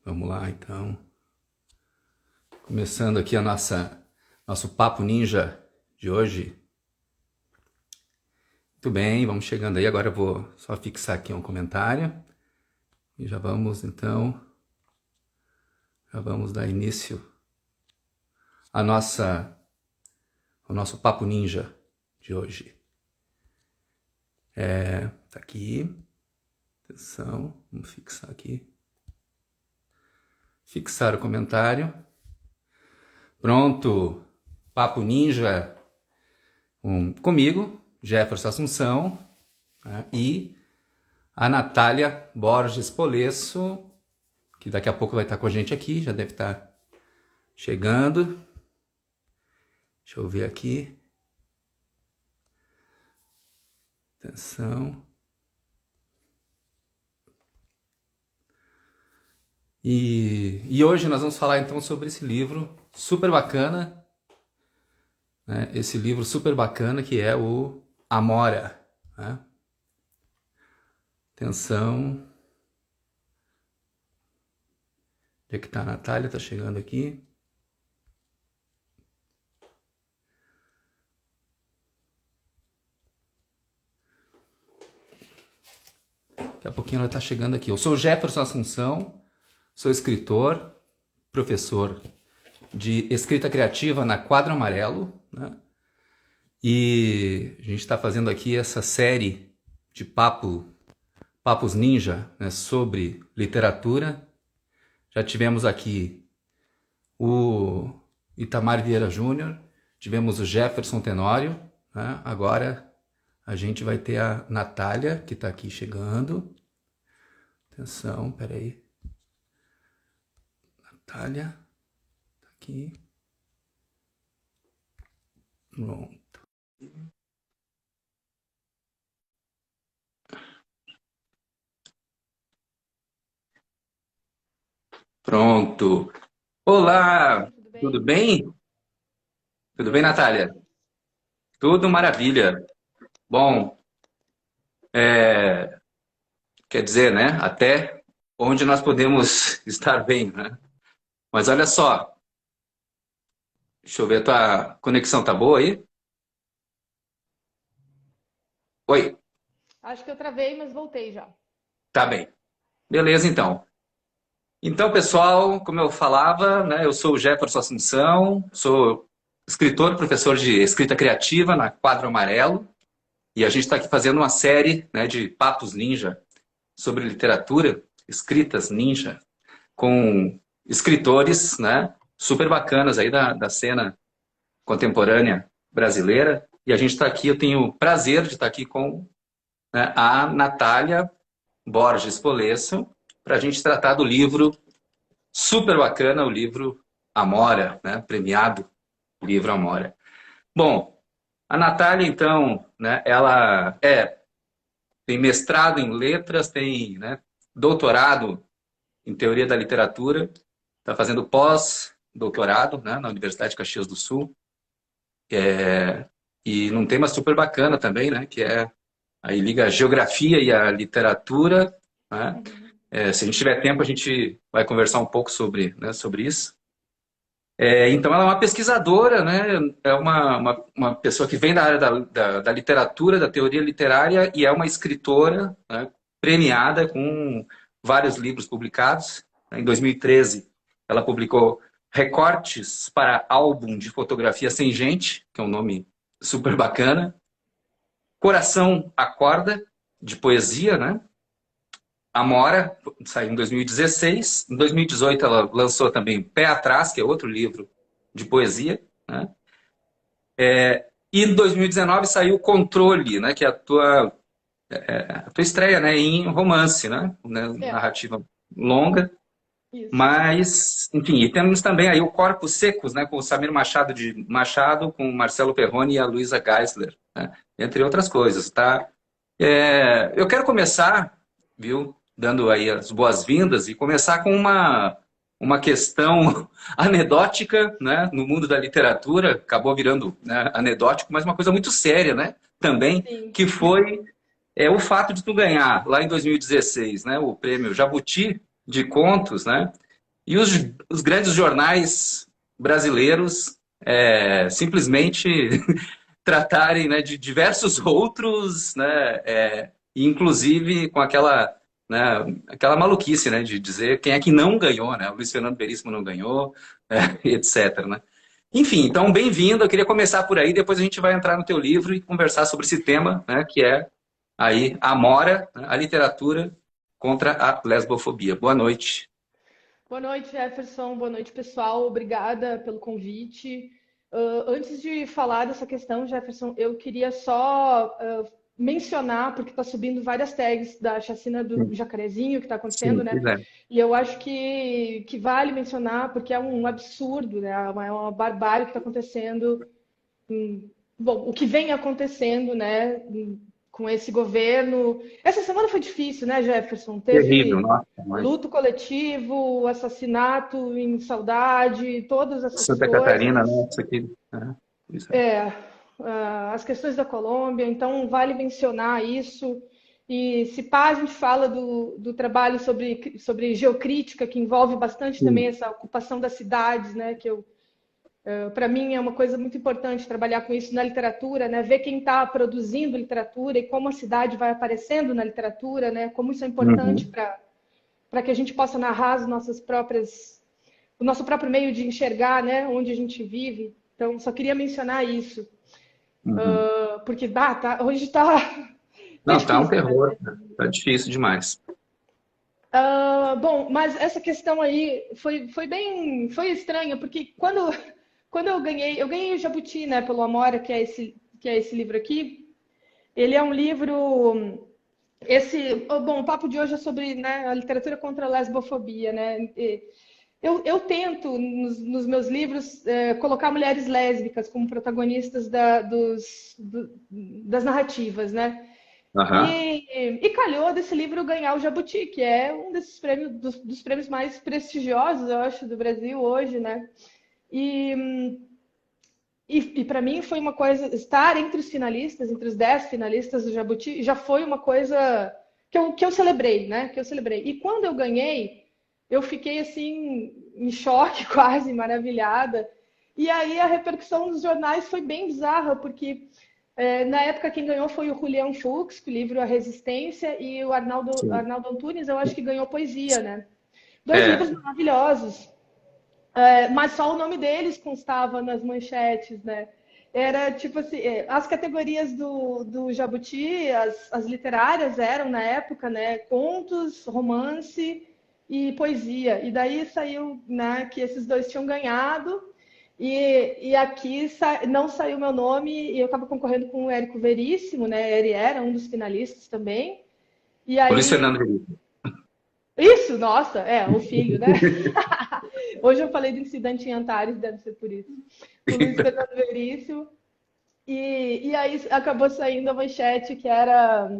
Vamos lá, então. Começando aqui nosso Papo Ninja de hoje. Muito bem, vamos chegando aí. Agora eu vou só fixar aqui um comentário. E já vamos, então, dar início ao nosso Papo Ninja de hoje. Tá aqui. Atenção, vamos fixar aqui. Fixar o comentário. Pronto, Papo Ninja comigo, Jefferson Assunção, né, e a Natália Borges Polesso, que daqui a pouco vai estar com a gente aqui, já deve estar chegando. Deixa eu ver aqui. Atenção. E hoje nós vamos falar então sobre esse livro super bacana, né? Esse livro super bacana que é o Amora, né? Atenção. Onde é que tá a Natália? Tá chegando aqui. Daqui a pouquinho ela tá chegando aqui. Eu sou o Jefferson Assunção. Sou escritor, professor de escrita criativa na Quadro Amarelo, né? E a gente está fazendo aqui essa série de papos ninja, né, sobre literatura. Já tivemos aqui o Itamar Vieira Júnior, tivemos o Jefferson Tenório, né? Agora a gente vai ter a Natália, que está aqui chegando. Atenção, peraí. Natália, tá aqui. Pronto. Pronto. Olá, Tudo tudo bem? bem? Tudo bem, Tudo Natália? ótimo. Tudo maravilha. Bom, é, quer dizer, né? Até onde nós podemos estar bem, né? Mas olha só, deixa eu ver, a tua conexão tá boa aí? Oi, Acho que eu travei, mas voltei já. tá bem. Beleza, então. Então, pessoal, como eu falava, né, eu sou o Jefferson Assunção, sou escritor, professor de escrita criativa na Quadro Amarelo, e a gente está aqui fazendo uma série, né, de papos ninja sobre literatura, escritas ninja, com escritores, né, super bacanas aí da cena contemporânea brasileira. E a gente está aqui, eu tenho o prazer de estar aqui com, né, a Natália Borges Polesso, para a gente tratar do livro super bacana, o livro Amora, né, premiado livro Amora. Bom, a Natália, então, né, ela tem mestrado em letras, tem, né, doutorado em teoria da literatura, está fazendo pós-doutorado, né, na Universidade de Caxias do Sul, e num tema super bacana também, né, que é aí liga a geografia e a literatura, né? Uhum. Se a gente tiver tempo, a gente vai conversar um pouco sobre, né, sobre isso. Então, ela é uma pesquisadora, né? É uma pessoa que vem da área da literatura, da teoria literária, e é uma escritora, né, premiada com vários livros publicados. Em 2013, ela publicou Recortes para Álbum de Fotografia Sem Gente, que é um nome super bacana. Coração Acorda, de poesia, né? Amora, saiu em 2016. Em 2018, ela lançou também Pé Atrás, que é outro livro de poesia, né? E em 2019 saiu Controle, né? Que é a tua estreia, né? Em romance, né? É, Narrativa longa. isso. Mas, enfim, e temos também aí o Corpos Secos, né? Com o Samir Machado de Machado, com o Marcelo Perrone e a Luísa Geisler, né? Entre outras coisas, tá? Eu quero começar, viu, dando aí as boas-vindas e começar com uma questão anedótica, né, no mundo da literatura, acabou virando, né, anedótico, mas uma coisa muito séria, né, também, Sim. que foi o fato de tu ganhar, lá em 2016, né, o prêmio Jabuti de Contos, né, e os grandes jornais brasileiros simplesmente tratarem, né, de diversos outros, né, e inclusive com aquela, né, aquela maluquice, né, de dizer quem é que não ganhou, né? O Luiz Fernando Veríssimo não ganhou, etc, né? Enfim, então bem-vindo. Eu queria começar por aí, depois a gente vai entrar no teu livro e conversar sobre esse tema, né, que é aí a Amora, né, a literatura contra a lesbofobia. Boa noite. Boa noite, Jefferson. Boa noite, pessoal. Obrigada pelo convite. Antes de falar dessa questão, Jefferson, eu queria só mencionar, porque está subindo várias tags da chacina do Jacarezinho que está acontecendo, Sim, né? pois é. E eu acho que vale mencionar, porque é um absurdo, né? É uma barbárie que está acontecendo. Bom, o que vem acontecendo, né, com esse governo. Essa semana foi difícil, né, Jefferson? Terrível, Teve nossa, mas luto coletivo, assassinato em saudade, todas essas Santa Catarina, coisas. nossa, que... Isso é. É, as questões da Colômbia, então vale mencionar isso. E se pá, a gente fala do trabalho sobre geocrítica, que envolve bastante também Sim. essa ocupação das cidades, né, que eu para mim é uma coisa muito importante trabalhar com isso na literatura, né? Ver quem está produzindo literatura e como a cidade vai aparecendo na literatura, né? Como isso é importante Uhum, para que a gente possa narrar as nossas próprias, o nosso próprio meio de enxergar, né? Onde a gente vive. Então, só queria mencionar isso, uhum. porque hoje está tá Não, tá um difícil, né? terror, né? Tá difícil demais. Bom, mas essa questão aí foi estranha, porque quando eu ganhei o Jabuti, né, pelo Amora, que é esse livro aqui. Ele é um livro. Bom, o papo de hoje é sobre, né, a literatura contra a lesbofobia, né? Eu tento nos meus livros colocar mulheres lésbicas como protagonistas das narrativas, né? Aham. E calhou desse livro ganhar o Jabuti, que é um desses prêmios dos prêmios mais prestigiosos, eu acho, do Brasil hoje, né? E, e para mim foi uma coisa, estar entre os finalistas, entre os 10 finalistas do Jabuti, já foi uma coisa que eu celebrei, né? Que eu celebrei. E quando eu ganhei, eu fiquei assim, em choque, quase, maravilhada. E aí a repercussão nos jornais foi bem bizarra, porque na época quem ganhou foi o Julian Fuchs, com o livro A Resistência, e o Sim. Arnaldo Antunes, eu acho que ganhou poesia, né? Dois livros É, maravilhosos. Mas só o nome deles constava nas manchetes, né? Era tipo assim, as categorias do Jabuti, as literárias eram na época, né? Contos, romance e poesia. E daí saiu, né, que esses dois tinham ganhado. E aqui não saiu meu nome e eu estava concorrendo com o Érico Veríssimo, né? Ele era um dos finalistas também. E o Luiz aí Fernando Veríssimo. isso, nossa, o filho, né? Hoje eu falei do incidente em Antares, deve ser por isso. O Luiz Fernando Veríssimo. E aí acabou saindo a manchete que era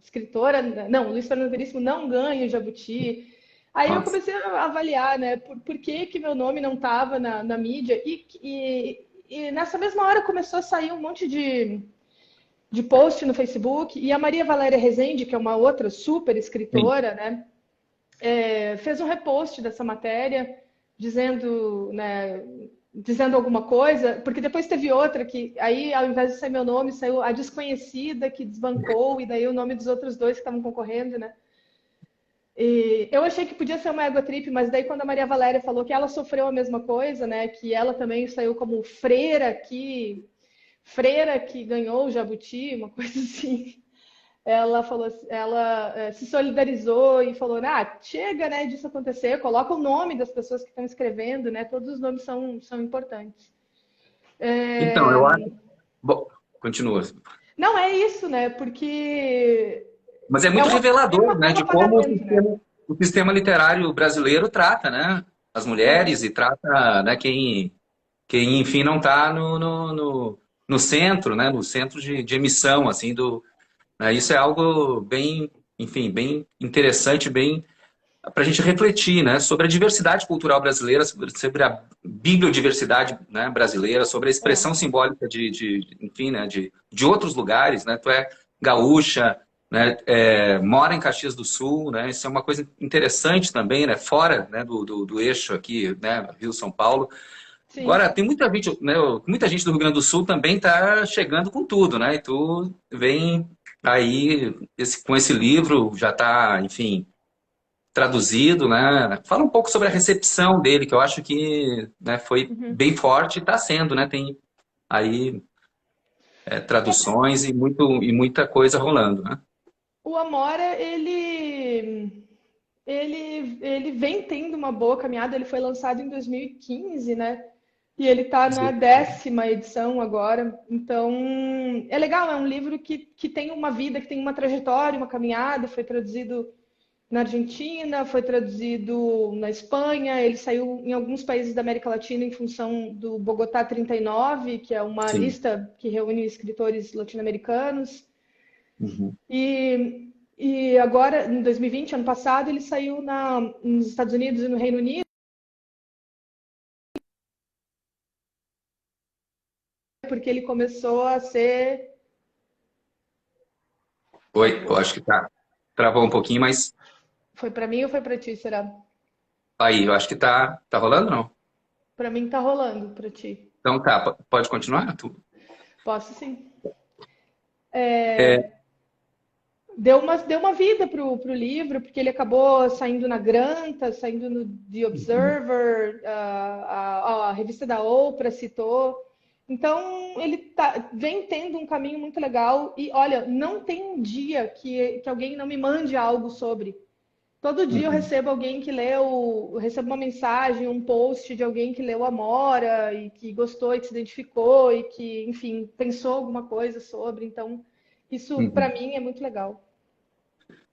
escritora. Não, o Luiz Fernando Veríssimo não ganha o Jabuti. Aí eu Nossa. comecei a avaliar, né? Por que meu nome não estava na mídia. E nessa mesma hora começou a sair um monte de post no Facebook. E a Maria Valéria Rezende, que é uma outra super Sim. escritora, né? Fez um repost dessa matéria, dizendo, né, dizendo alguma coisa, porque depois teve outra que, aí, ao invés de sair meu nome, saiu a desconhecida que desbancou, e daí o nome dos outros dois que estavam concorrendo, né? E eu achei que podia ser uma ego trip, mas daí quando a Maria Valéria falou que ela sofreu a mesma coisa, né, que ela também saiu como freira que ganhou o Jabuti, uma coisa assim, ela falou, ela se solidarizou e falou, chega, né, disso acontecer, coloca o nome das pessoas que estão escrevendo, né, todos os nomes são importantes. Então, eu É, acho... Bom, continua. não é isso, né, porque Mas é é muito uma, revelador, né, é um de como apagamento, né? o sistema literário brasileiro trata, né, as É, mulheres e trata, né, quem enfim, não está no centro, né, no centro de emissão, assim, né, isso é algo bem, enfim, bem interessante, bem para a gente refletir, né, sobre a diversidade cultural brasileira, sobre a bibliodiversidade, né, brasileira, sobre a é, expressão simbólica enfim, né, de outros lugares, né, tu é gaúcha, né, mora em Caxias do Sul, né? Isso é uma coisa interessante também, né? Fora, né, do eixo aqui, né, Rio-São Paulo. Agora, Sim. tem muita gente, né, muita gente do Rio Grande do Sul também está chegando com tudo, né? E tu vem aí com esse livro, já está, enfim, traduzido, né? Fala um pouco sobre a recepção dele, que eu acho que, né, foi Uhum. bem forte e está sendo, né? Tem aí traduções e muita coisa rolando, né? O Amora, ele vem tendo uma boa caminhada. Ele foi lançado em 2015, né? E ele está na 10ª edição agora. Então, é legal, é um livro que tem uma vida, que tem uma trajetória, uma caminhada. Foi traduzido na Argentina, foi traduzido na Espanha, ele saiu em alguns países da América Latina em função do Bogotá 39, que é uma Sim. lista que reúne escritores latino-americanos. Uhum. E agora, em 2020, ano passado, ele saiu nos Estados Unidos e no Reino Unido, porque ele começou a ser. Oi, eu acho que tá. Travou um pouquinho, mas Foi para mim ou foi para ti, será? aí, eu acho que tá rolando, não? Para mim tá rolando, para ti. Então tá, pode continuar? Posso sim. É, Deu uma vida pro livro, porque ele acabou saindo na Granta, saindo no The Observer, a revista da Oprah citou. Então, ele vem tendo um caminho muito legal. E, olha, não tem um dia que alguém não me mande algo sobre. Todo dia eu uhum, recebo alguém que leu, eu recebo uma mensagem, um post de alguém que leu Amora e que gostou e que se identificou e que, enfim, pensou alguma coisa sobre. Então, isso para uhum. mim é muito legal.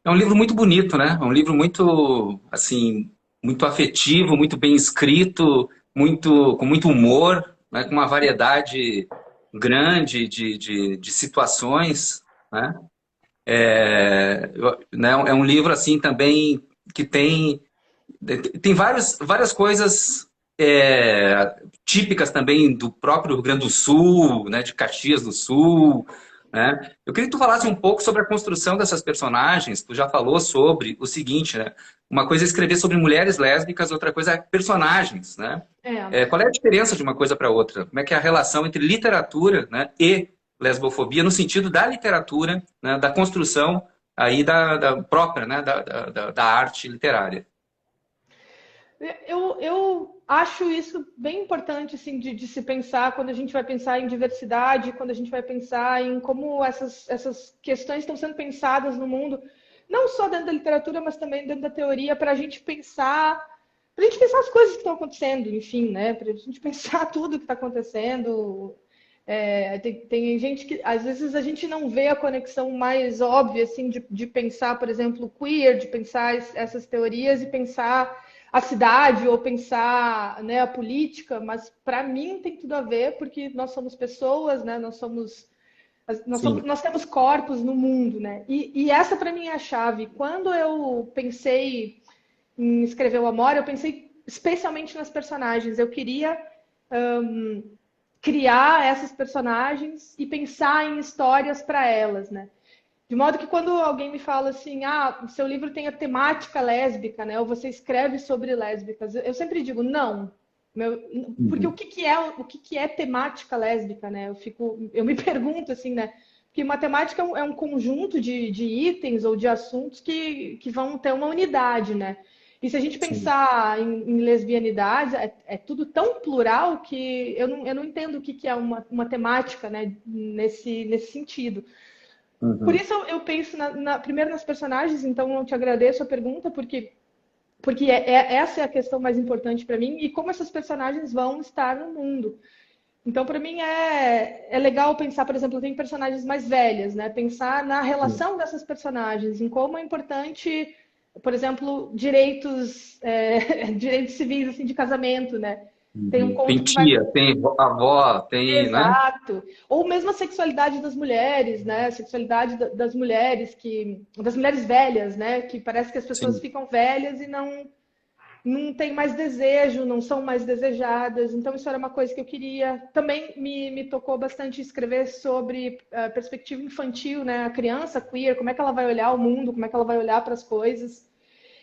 É um livro muito bonito, né? É um livro muito, assim, muito afetivo, muito bem escrito, com muito humor, né? Com uma variedade grande de situações, né? É um livro, assim, também que tem várias coisas típicas também do próprio Rio Grande do Sul, né? De Caxias do Sul, né? Eu queria que tu falasse um pouco sobre a construção dessas personagens. Tu já falou sobre o seguinte, né? Uma coisa é escrever sobre mulheres lésbicas, outra coisa é personagens, né? É. Qual é a diferença de uma coisa para outra? Como é que é a relação entre literatura, né, e lesbofobia no sentido da literatura, né, da construção aí da própria, né, da arte literária? Eu acho isso bem importante assim, de se pensar quando a gente vai pensar em diversidade, quando a gente vai pensar em como essas questões estão sendo pensadas no mundo, não só dentro da literatura, mas também dentro da teoria, para a gente pensar as coisas que estão acontecendo, enfim, né? Para a gente pensar tudo que está acontecendo. Tem gente que às vezes a gente não vê a conexão mais óbvia assim de pensar, por exemplo, queer, de pensar essas teorias e pensar a cidade ou pensar, né, a política, mas para mim tem tudo a ver porque nós somos pessoas, né? Sim. Nós temos corpos no mundo, né? E essa para mim é a chave. Quando eu pensei em escrever o Amor, eu pensei especialmente nas personagens. Eu queria criar essas personagens e pensar em histórias para elas, né? De modo que quando alguém me fala assim, o seu livro tem a temática lésbica, né? Ou você escreve sobre lésbicas, eu sempre digo não. Porque Uhum. o que que é temática lésbica, né? Eu me pergunto assim, né? Porque matemática é um conjunto de itens ou de assuntos que vão ter uma unidade, né? E se a gente Sim. pensar em lesbianidade, é tudo tão plural que eu não entendo o que que é uma temática, né? Nesse sentido. Por Uhum. isso eu penso primeiro nas personagens, então eu te agradeço a pergunta, porque essa é a questão mais importante para mim e como essas personagens vão estar no mundo. Então, para mim, é legal pensar, por exemplo, tem personagens mais velhas, né? Pensar na Sim. relação dessas personagens, em como é importante, por exemplo, direitos civis, assim, de casamento, né? Tem um Uhum. conto Tem que vai. tia, tem avó, tem, né? Exato. Ou mesmo a sexualidade das mulheres, né? A sexualidade das mulheres das mulheres velhas, né? Que parece que as pessoas Sim. ficam velhas e não têm mais desejo, não são mais desejadas. Então, isso era uma coisa que eu queria. Também me tocou bastante escrever sobre a perspectiva infantil, né? A criança queer, como é que ela vai olhar o mundo, como é que ela vai olhar para as coisas.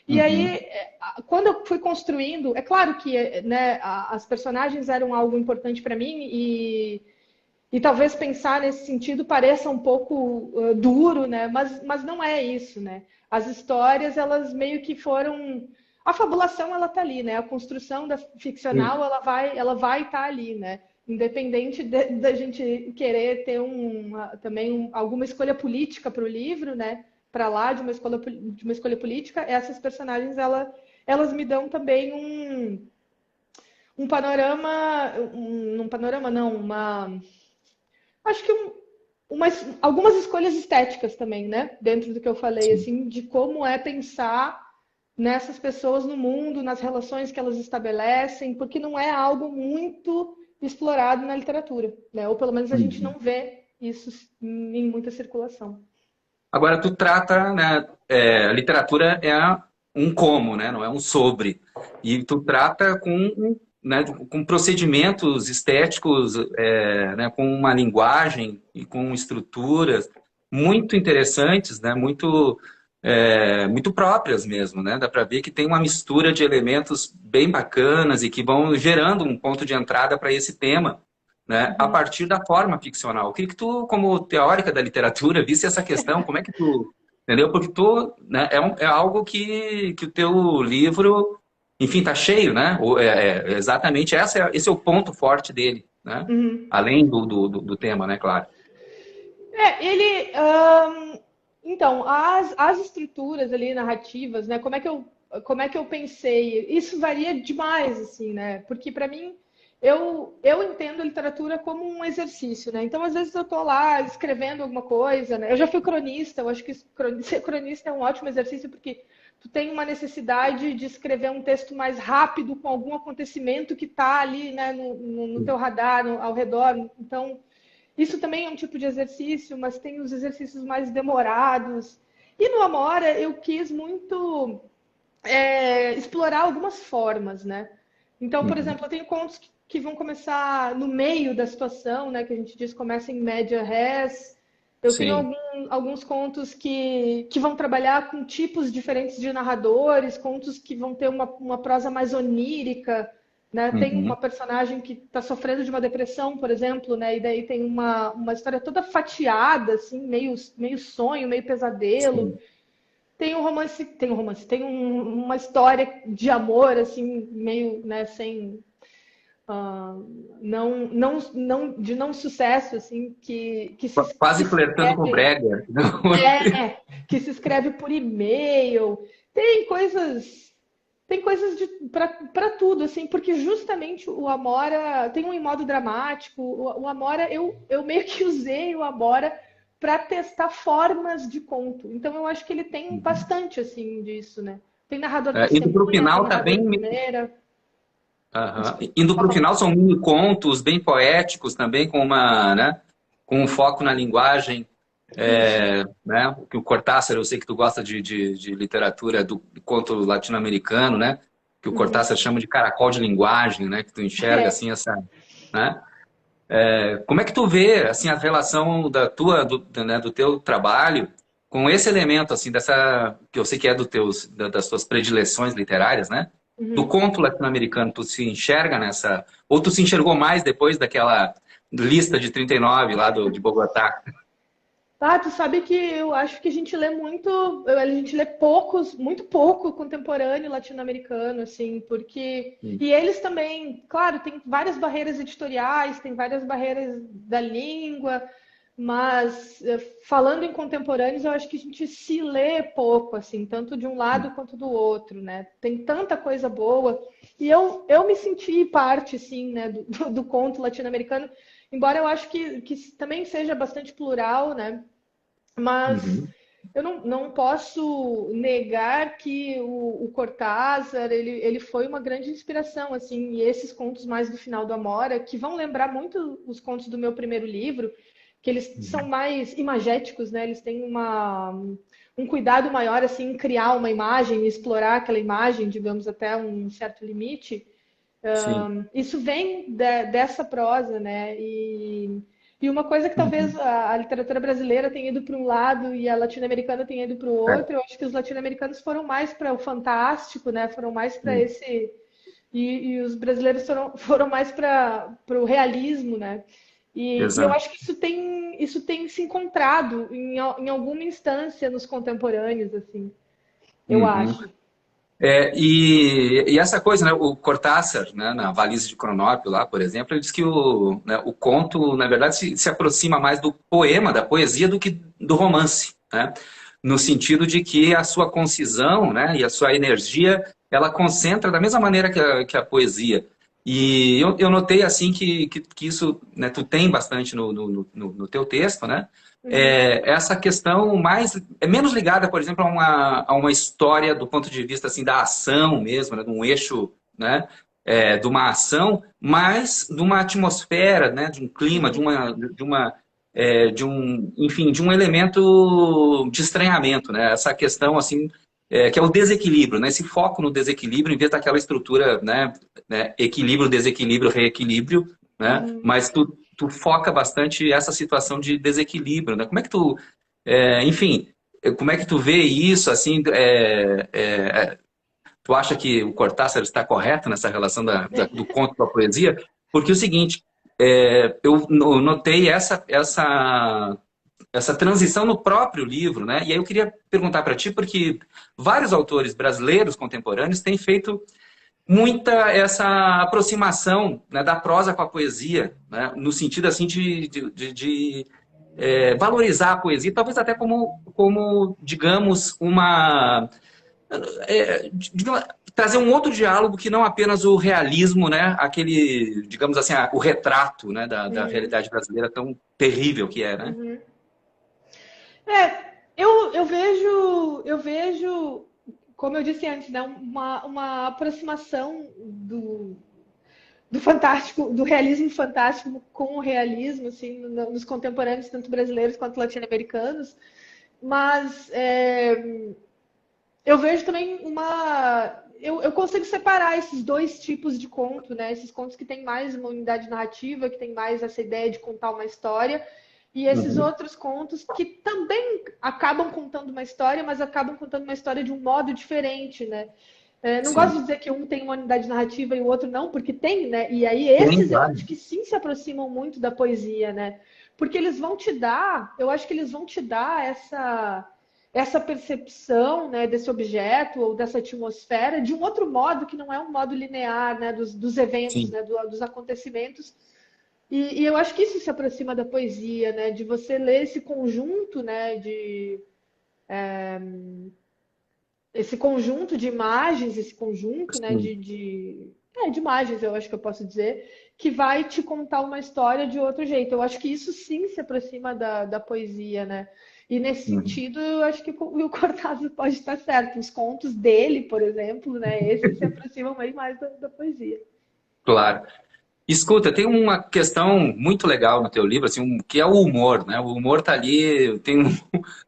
E aí, Uhum. quando eu fui construindo, é claro que, né, as personagens eram algo importante para mim e talvez pensar nesse sentido pareça um pouco duro, né? Mas não é isso, né? As histórias, elas meio que foram... A fabulação, ela tá ali, né? A construção da ficcional, Sim. ela vai estar ali, né? Independente da gente querer ter também alguma escolha política para o livro, né? Para lá de uma escolha política, essas personagens, elas me dão também um panorama, um panorama não, acho que algumas escolhas estéticas também, né? Dentro do que eu falei, Sim. assim, de como é pensar nessas pessoas no mundo, nas relações que elas estabelecem, porque não é algo muito explorado na literatura, né? Ou pelo menos a gente Uhum. não vê isso em muita circulação. Agora, tu trata, né, a literatura é um como, né, não é um sobre. E tu trata né, com procedimentos estéticos, né, com uma linguagem e com estruturas muito interessantes, né, muito próprias mesmo, né? Dá para ver que tem uma mistura de elementos bem bacanas e que vão gerando um ponto de entrada para esse tema, né, a Uhum. partir da forma ficcional. Eu queria que tu, como teórica da literatura, visse essa questão, como é que tu, entendeu? Porque tu, né, é algo que o teu livro, enfim, tá cheio, né? Exatamente esse é o ponto forte dele, né? Uhum. Além do tema, né, claro. Ele. Então, as estruturas ali narrativas, né? Como é que eu pensei? Isso varia demais, assim, né? Porque para mim, eu entendo a literatura como um exercício, né? Então, às vezes eu tô lá escrevendo alguma coisa, né? Eu já fui cronista, eu acho que ser cronista é um ótimo exercício porque tu tem uma necessidade de escrever um texto mais rápido com algum acontecimento que tá ali, né, no teu radar, ao redor. Então, isso também é um tipo de exercício, mas tem os exercícios mais demorados. E no Amora eu quis muito explorar algumas formas, né? Então, por Uhum. exemplo, eu tenho contos que vão começar no meio da situação, né? Que a gente diz começa em média res. Eu tenho Sim. alguns contos que vão trabalhar com tipos diferentes de narradores, contos que vão ter uma prosa mais onírica, né? Tem uma Uhum. personagem que está sofrendo de uma depressão, por exemplo, né? E daí tem uma história toda fatiada, assim, meio sonho, meio pesadelo. Sim. Uma história de amor, assim, meio, né, sem, de não sucesso, assim, que Quase se flertando com o escreve, brega. que se escreve por e-mail. Tem coisas, tem coisas para tudo, assim, porque justamente o Amora tem um modo dramático. O Amora, eu meio que usei o Amora para testar formas de conto. Então eu acho que ele tem Uhum. bastante assim disso, né? Tem narrador Indo para o testemunha, tem final, tá narrador bem. primeira. Aham. Desculpa, Indo para pode o falar. final, são mini contos bem poéticos também, né, com um foco na linguagem, Isso. né, que o Cortázar, eu sei que tu gosta de literatura do conto latino-americano, né, que o Uhum. Cortázar chama de caracol de linguagem, né, que tu enxerga É. assim né? Como é que tu vê assim a relação né, do teu trabalho com esse elemento assim dessa que eu sei que é das tuas predileções literárias, né? Do Uhum. conto latino-americano, tu se enxerga nessa ou tu se enxergou mais depois daquela lista de 39 lá de Bogotá? Ah, tu sabe que eu acho que a gente lê a gente lê muito pouco contemporâneo latino-americano, assim, porque. Sim. E eles também, claro, tem várias barreiras editoriais, tem várias barreiras da língua, mas falando em contemporâneos, eu acho que a gente se lê pouco, assim, tanto de um lado quanto do outro, né? Tem tanta coisa boa. E eu me senti parte, assim, né, do conto latino-americano, embora eu acho que também seja bastante plural, né? Mas Uhum. eu não posso negar que o Cortázar, ele foi uma grande inspiração, assim, e esses contos mais do final do Amora, que vão lembrar muito os contos do meu primeiro livro, que eles são Uhum. mais imagéticos, né? Eles têm um cuidado maior assim em criar uma imagem, e explorar aquela imagem, digamos, até um certo limite. Sim. Isso vem dessa prosa, né? E uma coisa que talvez Uhum. a literatura brasileira tenha ido para um lado e a latino-americana tenha ido para o É, outro, eu acho que os latino-americanos foram mais para o fantástico, né? Foram mais para sim. esse. E os brasileiros foram mais para o realismo, né? E eu Exato. acho que isso tem se encontrado em alguma instância nos contemporâneos, assim, eu Uhum. acho. E essa coisa, né, o Cortázar, né, na Valise de Cronópio, lá, por exemplo, ele diz que o conto, na verdade, se aproxima mais do poema, da poesia, do que do romance, né? No sentido de que a sua concisão, né, e a sua energia, ela concentra da mesma maneira que a poesia. E eu notei, assim, que isso, né, tu tem bastante no teu texto, né? Uhum, Essa questão mais é menos ligada, por exemplo, a uma história do ponto de vista assim da ação mesmo, né, de um eixo, né, de uma ação, mas de uma atmosfera, né, de um clima, de uhum, uma de uma de um, enfim, de um elemento de estranhamento, né? Essa questão assim que é o desequilíbrio, né? Esse foco no desequilíbrio em vez daquela estrutura, né, equilíbrio, desequilíbrio, reequilíbrio, né? uhum. Mas tu foca bastante essa situação de desequilíbrio, né? Como é que tu, enfim, como é que tu vê isso, assim, tu acha que o Cortázar está correto nessa relação do conto com a poesia? Porque é o seguinte, eu notei essa transição no próprio livro, né? E aí eu queria perguntar para ti, porque vários autores brasileiros contemporâneos têm feito muita essa aproximação, né, da prosa com a poesia, né, no sentido assim de valorizar a poesia, talvez até como digamos, trazer um outro diálogo que não apenas o realismo, né, aquele, digamos assim, o retrato, né, da Uhum, realidade brasileira tão terrível que é, né? uhum. Eu vejo, como eu disse antes, né, uma aproximação do fantástico, do realismo fantástico com o realismo, assim, nos contemporâneos, tanto brasileiros quanto latino-americanos. Mas eu vejo também uma. Eu consigo separar esses dois tipos de conto, né? Esses contos que têm mais uma unidade narrativa, que tem mais essa ideia de contar uma história, e esses Uhum. outros contos que também acabam contando uma história, mas acabam contando uma história de um modo diferente, né? Não gosto de Sim. dizer que um tem uma unidade narrativa e o outro não, porque tem, né? E aí Tem, esses eu acho claro. que sim se aproximam muito da poesia, né? Porque eles vão te dar, eu acho que eles vão te dar essa percepção, né, desse objeto ou dessa atmosfera de um outro modo que não é um modo linear, né, dos eventos, Sim. né, dos acontecimentos. E eu acho que isso se aproxima da poesia, né, de você ler esse conjunto, né, esse conjunto de imagens, esse conjunto, né, Sim. de imagens, eu acho que eu posso dizer, que vai te contar uma história de outro jeito. Eu acho que isso sim se aproxima da poesia, né? E nesse Uhum. sentido, eu acho que o Cortázar pode estar certo. Os contos dele, por exemplo, né, esses se aproximam bem mais da poesia. Claro. Escuta, tem uma questão muito legal no teu livro, assim, que é o humor, né? O humor tá ali, tem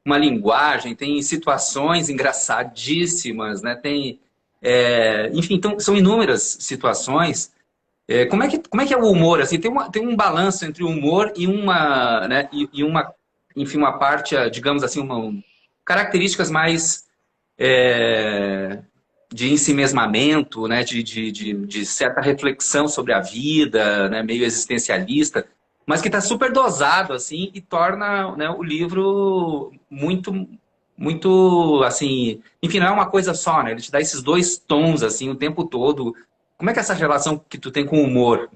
uma linguagem, tem situações engraçadíssimas, né? Enfim, então, são inúmeras situações. Como é que é o humor? Assim, tem um balanço entre o humor e né? Enfim, uma parte, digamos assim, características mais é, de ensimesmamento, né, de certa reflexão sobre a vida, né, meio existencialista, mas que está super dosado assim e torna, né, o livro muito assim, enfim, não é uma coisa só, né? Ele te dá esses dois tons assim o tempo todo. Como é que é essa relação que tu tem com o humor?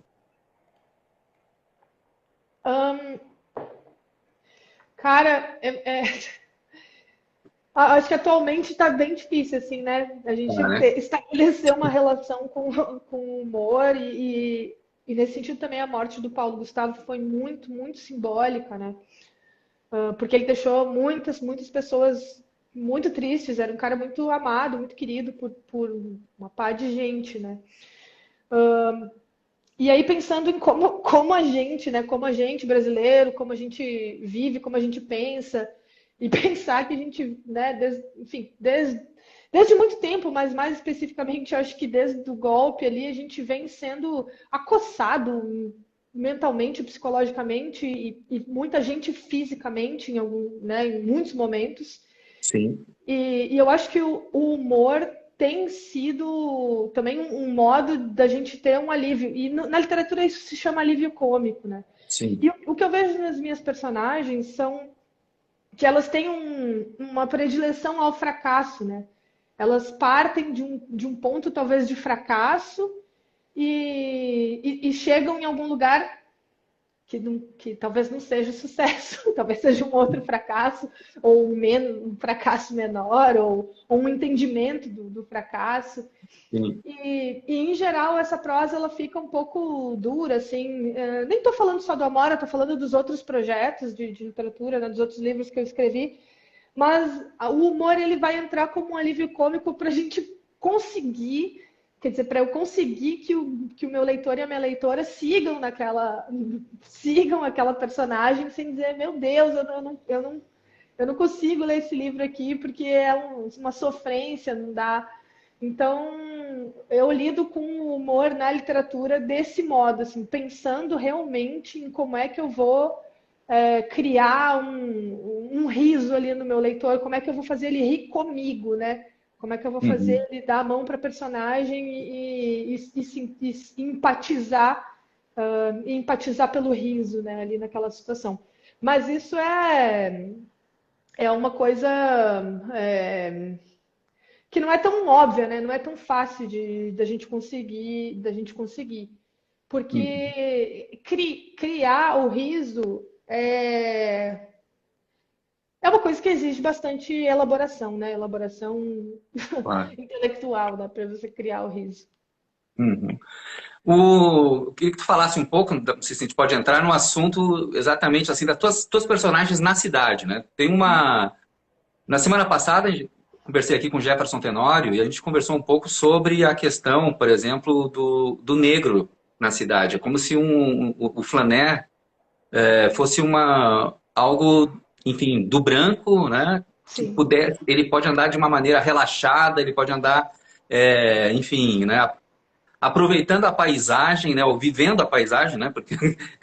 Hum, cara, acho que atualmente está bem difícil, assim, né? A gente Ah, né? estabelecer uma relação com o humor e nesse sentido também a morte do Paulo Gustavo foi muito, muito simbólica, né? Porque ele deixou muitas pessoas muito tristes. Era um cara muito amado, muito querido por uma par de gente, né? E aí pensando em como a gente, né? Como a gente brasileiro, como a gente vive, como a gente pensa. E pensar que a gente, né, enfim, desde muito tempo, mas mais especificamente, eu acho que desde o golpe ali, a gente vem sendo acossado mentalmente, psicologicamente e muita gente fisicamente né, em muitos momentos. Sim, E eu acho que o humor tem sido também um modo da gente ter um alívio. E na literatura isso se chama alívio cômico, né? sim. E o que eu vejo nas minhas personagens são que elas têm uma predileção ao fracasso, né? Elas partem de um ponto talvez de fracasso e chegam em algum lugar que talvez não seja sucesso, talvez seja um outro fracasso, ou um fracasso menor, ou um entendimento do fracasso. Sim. Em geral, essa prosa ela fica um pouco dura, assim. Nem estou falando só do Amora, estou falando dos outros projetos de literatura, né, dos outros livros que eu escrevi. Mas o humor ele vai entrar como um alívio cômico para a gente conseguir, quer dizer, para eu conseguir que o meu leitor e a minha leitora sigam aquela personagem sem dizer, meu Deus, eu não consigo ler esse livro aqui porque é uma sofrência, não dá. Então, eu lido com o humor na literatura desse modo, assim, pensando realmente em como é que eu vou criar um riso ali no meu leitor, como é que eu vou fazer ele rir comigo, né? Como é que eu vou fazer Uhum. ele dar a mão para a personagem e empatizar pelo riso, né, ali naquela situação. Mas isso é uma coisa é, que não é tão óbvia, né? Não é tão fácil da gente conseguir. Uhum. Porque criar o riso é uma coisa que exige bastante elaboração, né? Elaboração Claro. intelectual, né? Para você criar o riso. Uhum. Eu queria que tu falasse um pouco, não sei se a gente pode entrar no assunto exatamente assim das tuas personagens na cidade, né? Na semana passada, conversei aqui com o Jefferson Tenório e a gente conversou um pouco sobre a questão, por exemplo, do negro na cidade. É como se o flané fosse algo, enfim, do branco, né? Que Sim. puder, ele pode andar de uma maneira relaxada, ele pode andar, enfim, né? Aproveitando a paisagem, né? Ou vivendo a paisagem, né? Porque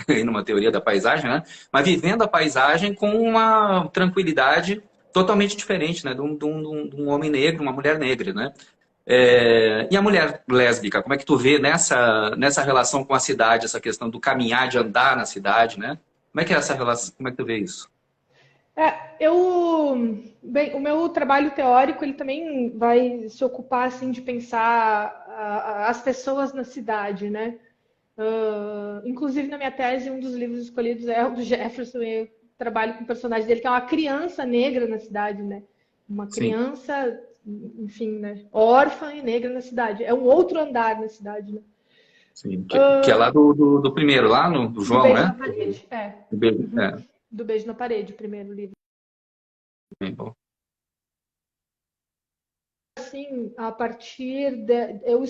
aí numa teoria da paisagem, né? Mas vivendo a paisagem com uma tranquilidade totalmente diferente, né? De um homem negro, uma mulher negra, né? E a mulher lésbica, como é que tu vê nessa relação com a cidade, essa questão do caminhar, de andar na cidade, né? Como é que é essa relação? Como é que tu vê isso? Bem, o meu trabalho teórico, ele também vai se ocupar, assim, de pensar as pessoas na cidade, né? Inclusive, na minha tese, um dos livros escolhidos é o do Jefferson, e eu trabalho com o personagem dele, que é uma criança negra na cidade, né? Uma Sim, criança, enfim, né? Órfã e negra na cidade. É um outro andar na cidade, né? sim. Que é lá do primeiro, lá no do Do João, Beijo na né? Parede, É, do Beijo na Parede, o primeiro livro. bem bom. Assim, a partir de, eu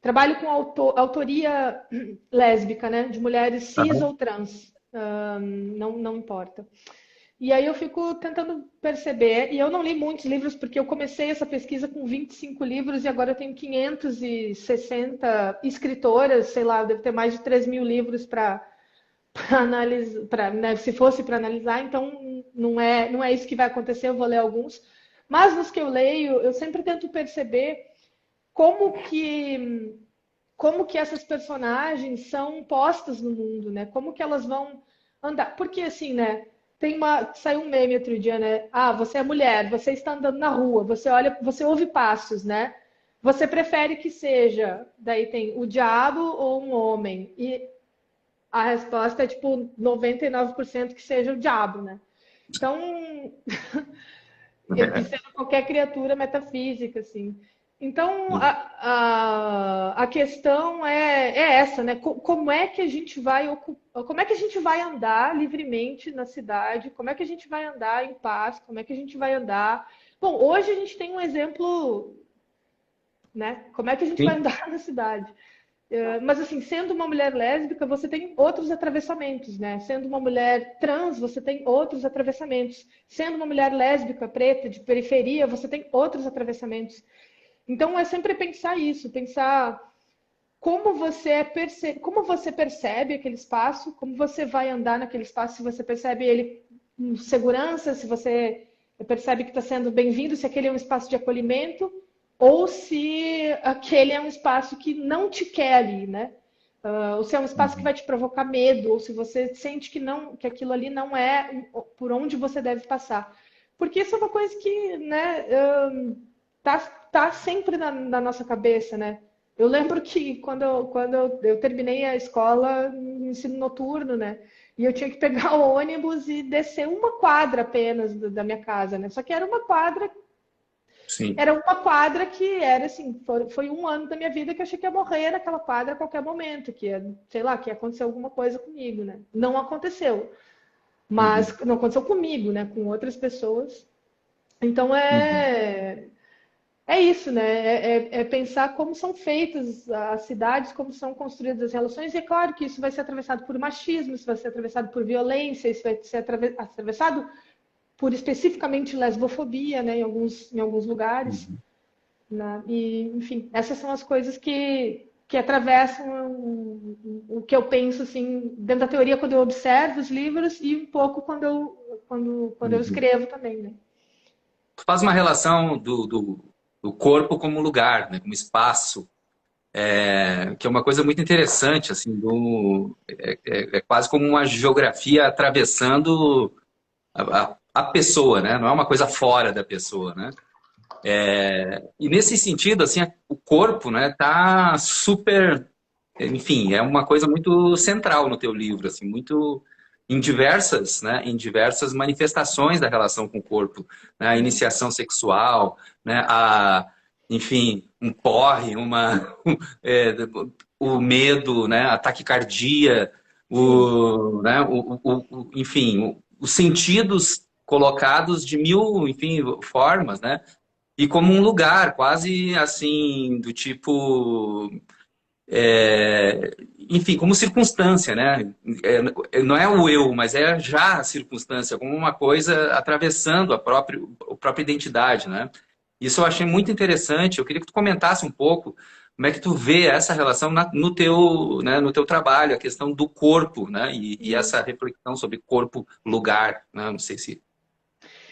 trabalho com autoria lésbica, né? De mulheres cis Aham. ou trans. Não importa. E aí eu fico tentando perceber, e eu não li muitos livros porque eu comecei essa pesquisa com 25 livros e agora eu tenho 560 escritoras, sei lá, eu devo ter mais de 3.000 livros para analisar, né, se fosse para analisar, então não é isso que vai acontecer, eu vou ler alguns. Mas nos que eu leio, eu sempre tento perceber como que como que essas personagens são postas no mundo, né? Como que elas vão andar? Porque assim, né? Saiu um meme outro dia, né? Ah, você é mulher, você está andando na rua, você olha, você ouve passos, né? Você prefere que seja, daí tem o diabo ou um homem? E a resposta é tipo 99% que seja o diabo, né? Então, que seja qualquer criatura metafísica, assim. Então, a questão é essa, né? Como é que a gente vai como é que a gente vai andar livremente na cidade? Como é que a gente vai andar em paz? Como é que a gente vai andar? Bom, hoje a gente tem um exemplo, né? Como é que a gente vai Sim. andar na cidade? Mas assim, sendo uma mulher lésbica, você tem outros atravessamentos, né? Sendo uma mulher trans, você tem outros atravessamentos. Sendo uma mulher lésbica, preta, de periferia, você tem outros atravessamentos. Então é sempre pensar isso, pensar como você percebe aquele espaço, como você vai andar naquele espaço, se você percebe ele com segurança, se você percebe que está sendo bem-vindo, se aquele é um espaço de acolhimento, ou se aquele é um espaço que não te quer ali, né? Ou se é um espaço que vai te provocar medo, ou se você sente que não, que aquilo ali não é por onde você deve passar. Porque isso é uma coisa que, né, tá, tá sempre na nossa cabeça, né? Eu lembro que quando eu terminei a escola, ensino noturno, né? E eu tinha que pegar o ônibus e descer uma quadra apenas da minha casa, né? Só que Sim. era uma quadra que era assim, foi um ano da minha vida que eu achei que ia morrer naquela quadra a qualquer momento, que ia, sei lá, que ia acontecer alguma coisa comigo, né? Não aconteceu, Uhum. mas não aconteceu comigo, né? Com outras pessoas. Então Uhum. é isso, né? É pensar como são feitas as cidades, como são construídas as relações, e é claro que isso vai ser atravessado por machismo, isso vai ser atravessado por violência, isso vai ser atravessado por especificamente lesbofobia, né? Em alguns lugares. Uhum. Né? E, enfim, essas são as coisas que atravessam o que eu penso assim, dentro da teoria quando eu observo os livros e um pouco quando eu Uhum. escrevo também, né? Tu faz uma relação do corpo como lugar, né, como espaço, que é uma coisa muito interessante, assim, é quase como uma geografia atravessando a pessoa, né? Não é uma coisa fora da pessoa, né? E nesse sentido, assim, o corpo, né, tá super, enfim, é uma coisa muito central no teu livro, assim, muito em diversas manifestações da relação com o corpo, né, a iniciação sexual, né, enfim, um porre, é, o medo, né, a taquicardia, Sim. né, enfim, os sentidos colocados de mil, enfim, formas, né? E como um lugar, quase assim, do tipo. Enfim, como circunstância, né? Não é o eu, mas é já a circunstância, como uma coisa atravessando a própria identidade, né? Isso eu achei muito interessante. Eu queria que tu comentasse um pouco como é que tu vê essa relação no teu, né, no teu trabalho, a questão do corpo, né? E essa reflexão sobre corpo-lugar, né? Não sei se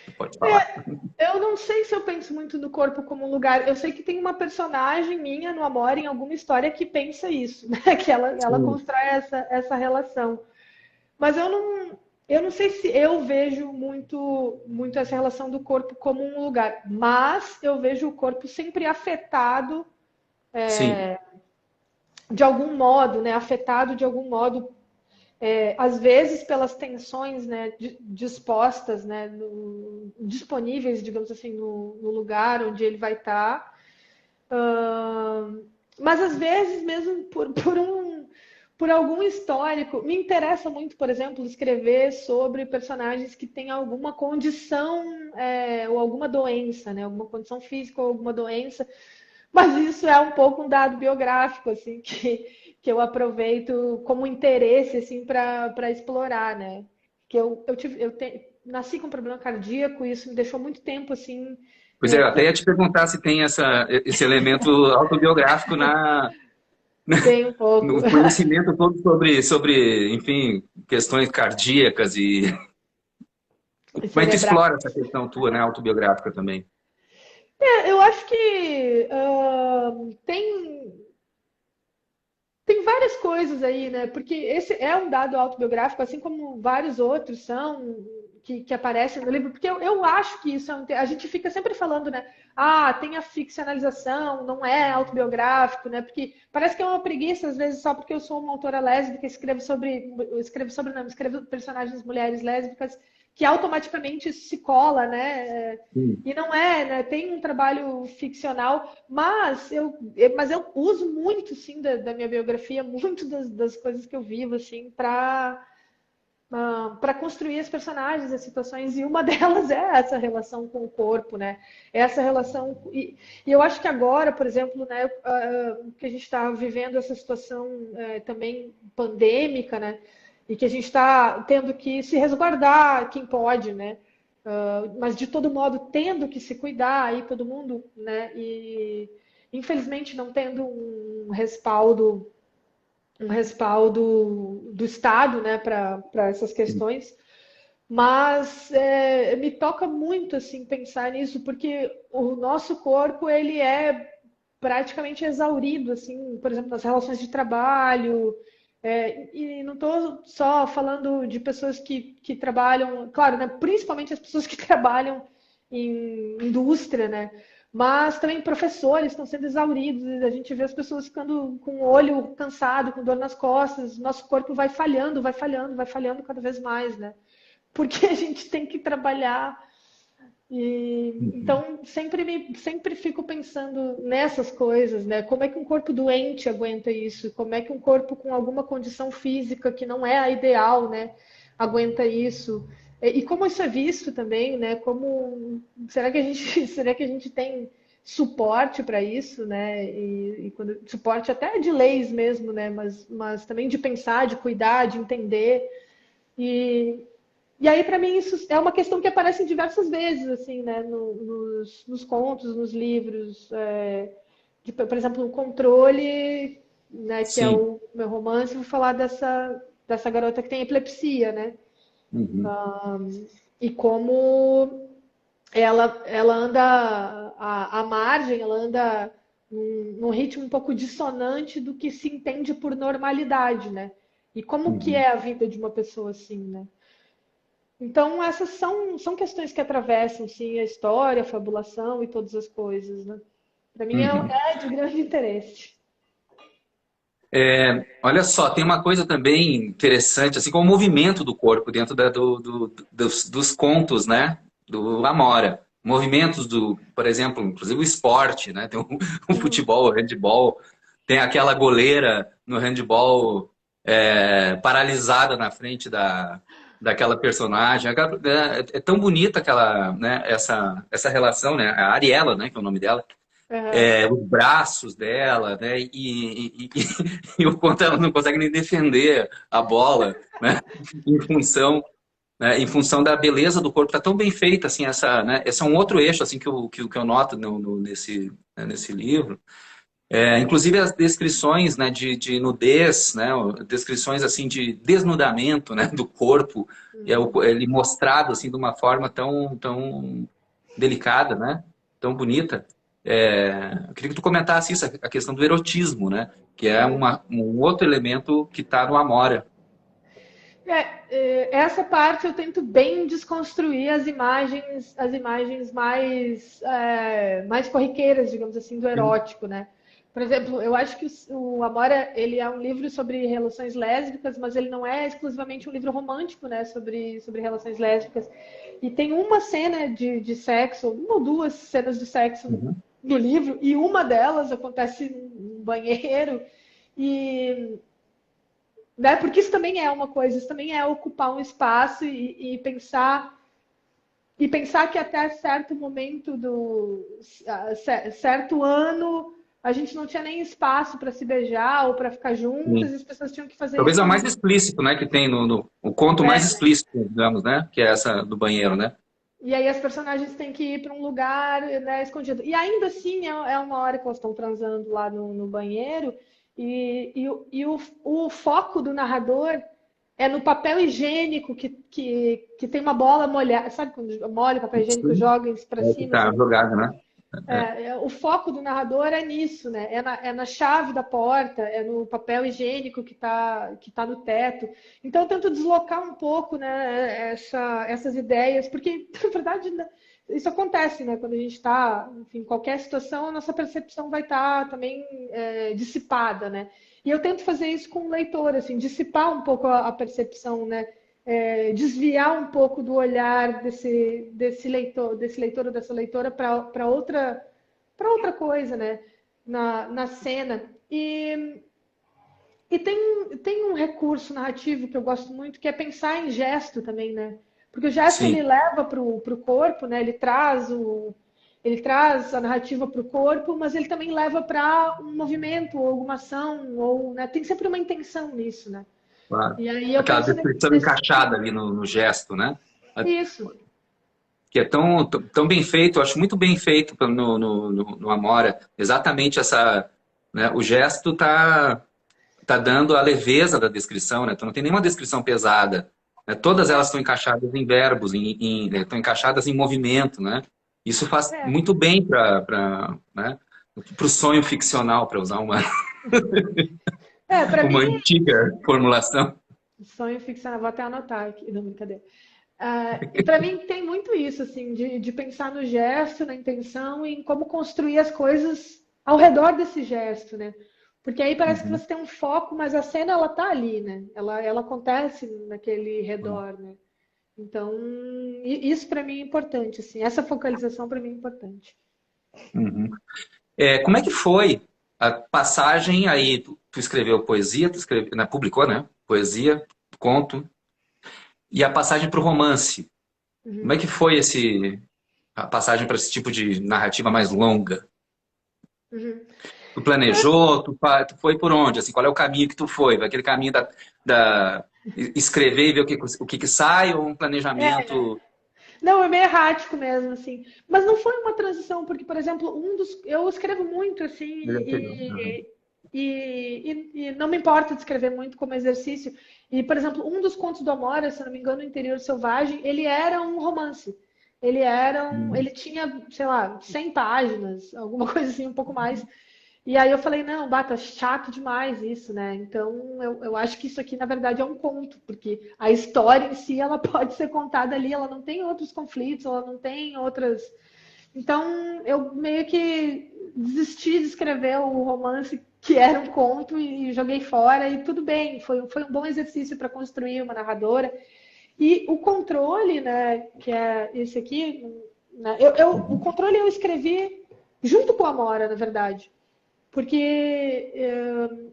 tu pode falar. Eu não sei se eu penso muito no corpo como um lugar. Eu sei que tem uma personagem minha no Amor, em alguma história, que pensa isso, né? Que ela Sim. constrói essa relação. Mas eu não sei se eu vejo muito essa relação do corpo como um lugar. Mas eu vejo o corpo sempre afetado Sim. de algum modo, né? Afetado de algum modo, às vezes pelas tensões, né? Dispostas, né? Disponíveis, digamos assim, no lugar onde ele vai estar. Mas às vezes mesmo por algum histórico. Me interessa muito, por exemplo, escrever sobre personagens que têm alguma condição ou alguma doença, né? Alguma condição física ou alguma doença. Mas isso é um pouco um dado biográfico, assim, que eu aproveito como interesse, assim, para explorar, né? Que nasci com problema cardíaco e isso me deixou muito tempo, assim, Pois é, eu até ia te perguntar se tem esse elemento autobiográfico tem um pouco. no conhecimento todo sobre, enfim, questões cardíacas e como é que tu Cerebral. explora essa questão tua, né, autobiográfica também? Eu acho que tem várias coisas aí, né? Porque esse é um dado autobiográfico, assim como vários outros são que aparecem no livro, porque eu acho que isso a gente fica sempre falando, né? Ah, tem a ficcionalização, não é autobiográfico, né? Porque parece que é uma preguiça, às vezes, só porque eu sou uma autora lésbica, escrevo personagens mulheres lésbicas, que automaticamente isso se cola, né? Sim. E não é, né? Tem um trabalho ficcional, mas eu uso muito, sim, da minha biografia, muito das coisas que eu vivo, assim, para construir as personagens, as situações, e uma delas é essa relação com o corpo, né? Essa relação. E eu acho que agora, por exemplo, né, que a gente está vivendo essa situação também pandêmica, né? E que a gente está tendo que se resguardar, quem pode, né? Mas de todo modo tendo que se cuidar aí todo mundo, né? E infelizmente não tendo um respaldo do Estado, né, para essas questões. Mas me toca muito assim pensar nisso, porque o nosso corpo ele é praticamente exaurido, assim, por exemplo, nas relações de trabalho. E não estou só falando de pessoas que trabalham, claro, né, principalmente as pessoas que trabalham em indústria, né? Mas também professores estão sendo exauridos, a gente vê as pessoas ficando com o olho cansado, com dor nas costas, nosso corpo vai falhando, vai falhando, vai falhando cada vez mais, né? Porque a gente tem que trabalhar. E, Uhum. então, sempre fico pensando nessas coisas, né? Como é que um corpo doente aguenta isso? Como é que um corpo com alguma condição física que não é a ideal, né, aguenta isso? E como isso é visto também, né? Como será que a gente, será que a gente tem suporte para isso, né? E quando, suporte até de leis mesmo, né? Mas também de pensar, de cuidar, de entender. E, e aí, para mim, isso é uma questão que aparece diversas vezes, assim, né, nos contos, nos livros. Por exemplo, o Controle, né, que é Sim. o meu romance, vou falar dessa garota que tem epilepsia, né? Uhum. E como ela anda à margem, ela anda num ritmo um pouco dissonante do que se entende por normalidade, né? E como que Uhum. é a vida de uma pessoa assim, né? Então, essas são questões que atravessam, sim, a história, a fabulação e todas as coisas, né? Para mim Uhum. é de grande interesse. Olha só, tem uma coisa também interessante, assim como o movimento do corpo dentro dos contos, né? Do Amora. Movimentos do, por exemplo, inclusive o esporte, né? Tem o Uhum. futebol, o handball, tem aquela goleira no handball paralisada na frente daquela personagem. É tão bonita aquela, né? Essa relação, né? A Ariela, né? Que é o nome dela, Uhum. os braços dela, né? E o quanto ela não consegue nem defender a bola, né? Em função, em função da beleza do corpo, tá tão bem feita, assim, esse é um outro eixo, assim, que eu noto nesse livro. Inclusive as descrições, né, de nudez, né? Descrições, assim, de desnudamento, né? Do corpo, Uhum. ele mostrado, assim, de uma forma tão delicada, né? Tão bonita. Eu queria que tu comentasse isso, a questão do erotismo, né? Que é Uhum. um outro elemento que está no Amora. Essa parte eu tento bem desconstruir as imagens mais corriqueiras, digamos assim, do erótico, né? Por exemplo, eu acho que o Amora, ele é um livro sobre relações lésbicas, mas ele não é exclusivamente um livro romântico, né, sobre relações lésbicas. E tem uma cena de sexo, uma ou duas cenas de sexo Uhum. no livro, e uma delas acontece num banheiro, e né? Porque isso também é uma coisa, isso também é ocupar um espaço e pensar que até certo momento certo ano a gente não tinha nem espaço para se beijar ou para ficar juntas, Sim. e as pessoas tinham que fazer Talvez é isso o mais explícito, né, que tem o conto mais né? explícito, digamos, né? Que é essa do banheiro, né? E aí as personagens têm que ir para um lugar, né, escondido. E ainda assim é uma hora que elas estão transando lá no banheiro e o foco do narrador é no papel higiênico que tem uma bola molhada. Sabe quando molha o papel higiênico, Sim. joga isso para É que cima, tá assim? jogado, né? É. O foco do narrador é nisso, né? É na chave da porta, é no papel higiênico que tá no teto. Então, eu tento deslocar um pouco, né, essas ideias, porque, na verdade, né, isso acontece, né? Quando a gente está, enfim, em qualquer situação, a nossa percepção vai estar também dissipada, né? E eu tento fazer isso com o leitor, assim, dissipar um pouco a percepção, né? Desviar um pouco do olhar desse leitor ou dessa leitora para outra coisa, né? Na cena. E tem um recurso narrativo que eu gosto muito, que é pensar em gesto também, né? Porque o gesto ele Sim, leva para o corpo, né? Ele traz a narrativa para o corpo, mas ele também leva para um movimento ou alguma ação, ou, né? Tem sempre uma intenção nisso, né? claro. E aí eu Aquela penso descrição nesse encaixada sentido. ali no gesto, né? Isso. Que é tão bem feito, eu acho muito bem feito no Amora. Exatamente essa, né? O gesto tá dando a leveza da descrição, né? Então não tem nenhuma descrição pesada, né? Todas elas estão encaixadas em verbos, estão encaixadas em movimento, né? Isso faz É, muito bem para, né? Para o sonho ficcional, para usar para uma mim, antiga formulação. sonho ficcional, vou até anotar aqui, não, brincadeira. E para mim tem muito isso, assim, de pensar no gesto, na intenção e em como construir as coisas ao redor desse gesto, né? Porque aí parece que Uhum. você tem um foco, mas a cena ela tá ali, né? Ela acontece naquele redor, né? Então, isso para mim é importante, assim, essa focalização para mim é importante. Uhum. Como é que foi a passagem aí? Tu escreveu poesia, né, publicou, né? Poesia, conto, e a passagem para o romance. Como Uhum. é que foi a passagem para esse tipo de narrativa mais longa? Uhum. Tu planejou? Tu foi por onde? Assim, qual é o caminho que tu foi? Aquele caminho da escrever e ver o que sai ou um É, planejamento? não, é meio errático mesmo, assim. Mas não foi uma transição, porque, por exemplo, eu escrevo muito, assim, e não me importa de escrever muito como exercício. E, por exemplo, um dos contos do Amora, se não me engano, O Interior Selvagem, ele era um romance. Uhum. Ele tinha, sei lá, 100 páginas, alguma coisa assim, um pouco mais. E aí eu falei, não, bata, chato demais isso, né? Então eu acho que isso aqui, na verdade, é um conto, porque a história em si, ela pode ser contada ali, ela não tem outros conflitos, ela não tem outras. Então eu meio que desisti de escrever o romance que era um conto e joguei fora, e tudo bem, foi um bom exercício para construir uma narradora. E o controle, né, que é esse aqui, né, o controle eu escrevi junto com a Amora, na verdade. Porque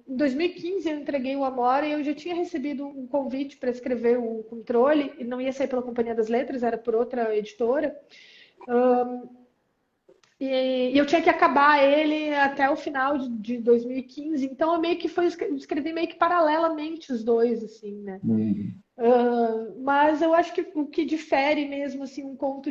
em 2015 eu entreguei o Amora e eu já tinha recebido um convite para escrever o controle, e não ia sair pela Companhia das Letras, era por outra editora. E eu tinha que acabar ele até o final de 2015, então eu meio que escrevi meio que paralelamente os dois, assim, né? Uhum. Mas eu acho que o que difere mesmo assim um conto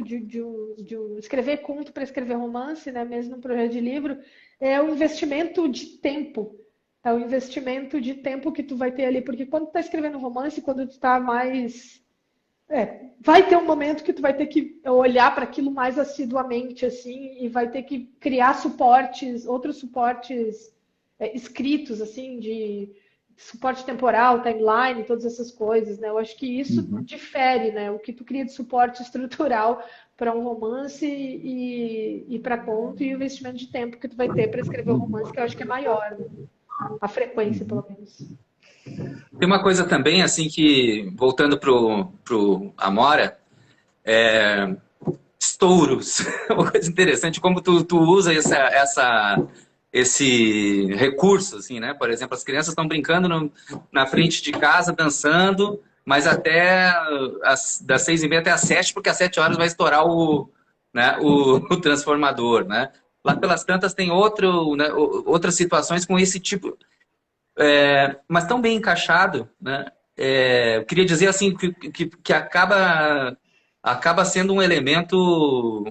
escrever conto para escrever romance, né, mesmo um projeto de livro, é o investimento de tempo. É o investimento de tempo que tu vai ter ali, porque quando tu tá escrevendo romance, quando tu tá mais vai ter um momento que tu vai ter que olhar para aquilo mais assiduamente assim e vai ter que criar suportes, outros suportes escritos assim de suporte temporal, timeline, todas essas coisas, né? Eu acho que isso Uhum. difere, né? O que tu cria de suporte estrutural para um romance e para conto e o investimento de tempo que tu vai ter para escrever o romance, que eu acho que é maior, né? A frequência, pelo menos. Tem uma coisa também, assim, que, voltando pro Amora, estouros. Uma coisa interessante, como tu usa esse recurso, assim, né? Por exemplo, as crianças estão brincando na frente de casa, dançando, mas até das 6:30 até às 7, porque às 7 horas vai estourar né, o transformador, né? Lá pelas tantas tem né, outras situações com esse tipo, mas tão bem encaixado, né? Eu queria dizer assim que acaba sendo um elemento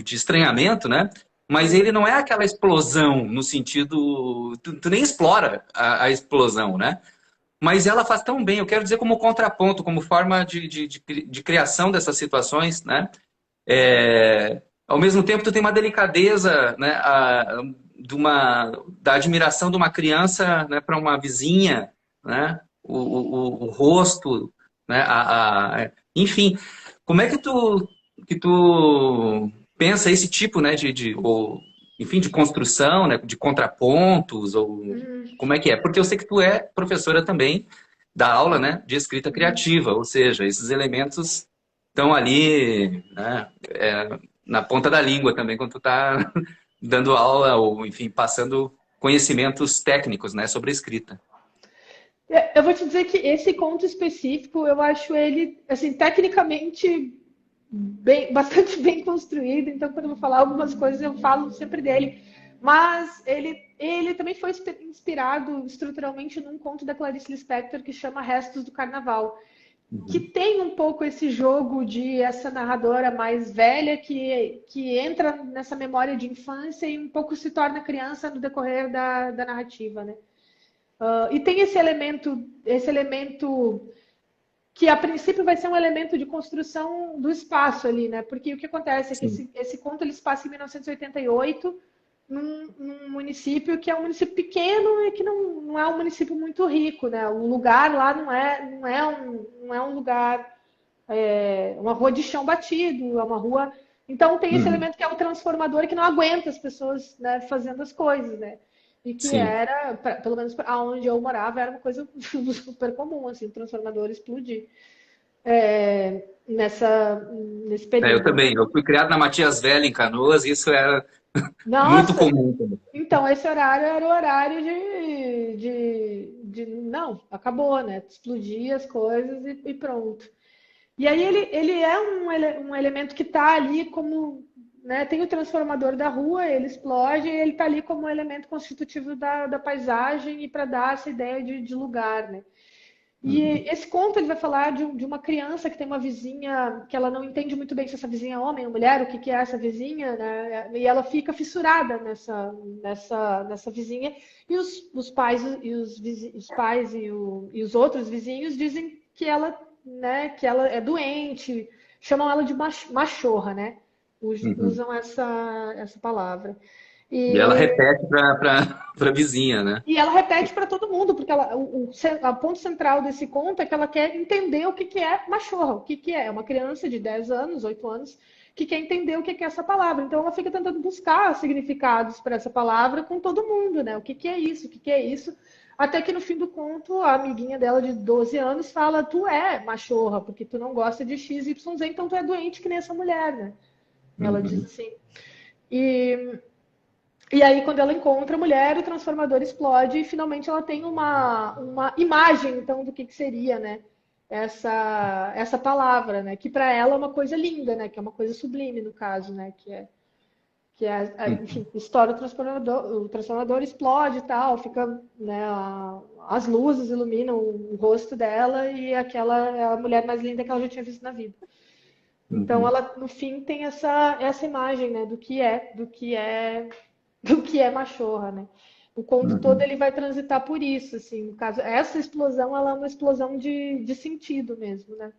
de estranhamento, né? Mas ele não é aquela explosão no sentido, tu nem explora a explosão, né? Mas ela faz tão bem, eu quero dizer como contraponto, como forma de criação dessas situações, né? Ao mesmo tempo, tu tem uma delicadeza, né, da admiração de uma criança, né, para uma vizinha, né, o rosto, né, enfim, como é que tu pensa esse tipo, né, ou, enfim, de construção, né, de contrapontos, ou Uhum, como é que é? Porque eu sei que tu é professora também da aula, né, de escrita uhum. criativa, ou seja, esses elementos estão ali, né, na ponta da língua também, quando tu está dando aula ou, enfim, passando conhecimentos técnicos, né, sobre a escrita. Eu vou te dizer que esse conto específico, eu acho ele, assim, tecnicamente bastante bem construído. Então, quando eu vou falar algumas coisas, eu falo sempre dele. Mas ele também foi inspirado estruturalmente num conto da Clarice Lispector que chama Restos do Carnaval, que Uhum. tem um pouco esse jogo de essa narradora mais velha que entra nessa memória de infância e um pouco se torna criança no decorrer da narrativa, né? E tem esse elemento que a princípio vai ser um elemento de construção do espaço ali, né? Porque o que acontece é que Sim. esse conto ele se passa em 1988, num município que é um município pequeno e que não é um município muito rico, né? O lugar lá não é um lugar, uma rua de chão batido, é uma rua. Então tem esse Uhum. elemento que é o transformador que não aguenta as pessoas, né, fazendo as coisas, né? E que Sim. era, pelo menos aonde eu morava, era uma coisa super comum, assim, o transformador explodir nesse Eu período. também. Eu fui criado na Matias Velha, em Canoas, e isso era muito Nossa, comum também. então esse horário era o horário não, acabou, né? Explodir as coisas e pronto. E aí ele é um elemento que está ali como, né, tem o transformador da rua, ele explode e ele está ali como um elemento constitutivo da paisagem e para dar essa ideia de lugar, né? E Uhum. esse conto ele vai falar de uma criança que tem uma vizinha que ela não entende muito bem se essa vizinha é homem ou mulher, o que, que é essa vizinha, né? E ela fica fissurada nessa vizinha. E os pais os pais e os outros vizinhos dizem que ela, né, que ela é doente, chamam ela de machorra, né? Uhum. Usam essa palavra. E ela E repete para a vizinha, né? e ela repete para todo mundo, porque a ponto central desse conto é que ela quer entender o que, que é machorra, o que, que é. É uma criança de 10 anos, 8 anos, que quer entender o que, que é essa palavra. Então ela fica tentando buscar significados para essa palavra com todo mundo, né? O que, que é isso, o que, que é isso. Até que no fim do conto, a amiguinha dela de 12 anos fala: Tu é machorra, porque tu não gosta de X, Y, Z, então tu é doente que nem essa mulher, né? Ela diz Uhum. assim. E e aí, quando ela encontra a mulher, o transformador explode e finalmente ela tem uma imagem, então, do que seria, né? Essa palavra, né? Que para ela é uma coisa linda, né? Que é uma coisa sublime, no caso, né? Uhum. Enfim, estoura o transformador explode e tal, fica, né? As luzes iluminam o rosto dela e aquela é a mulher mais linda que ela já tinha visto na vida. Então, Uhum. ela, no fim, tem essa imagem, né? Do que é machorra, né? O conto todo Uhum. ele vai transitar por isso, assim, no caso, essa explosão ela é uma explosão de sentido mesmo, né?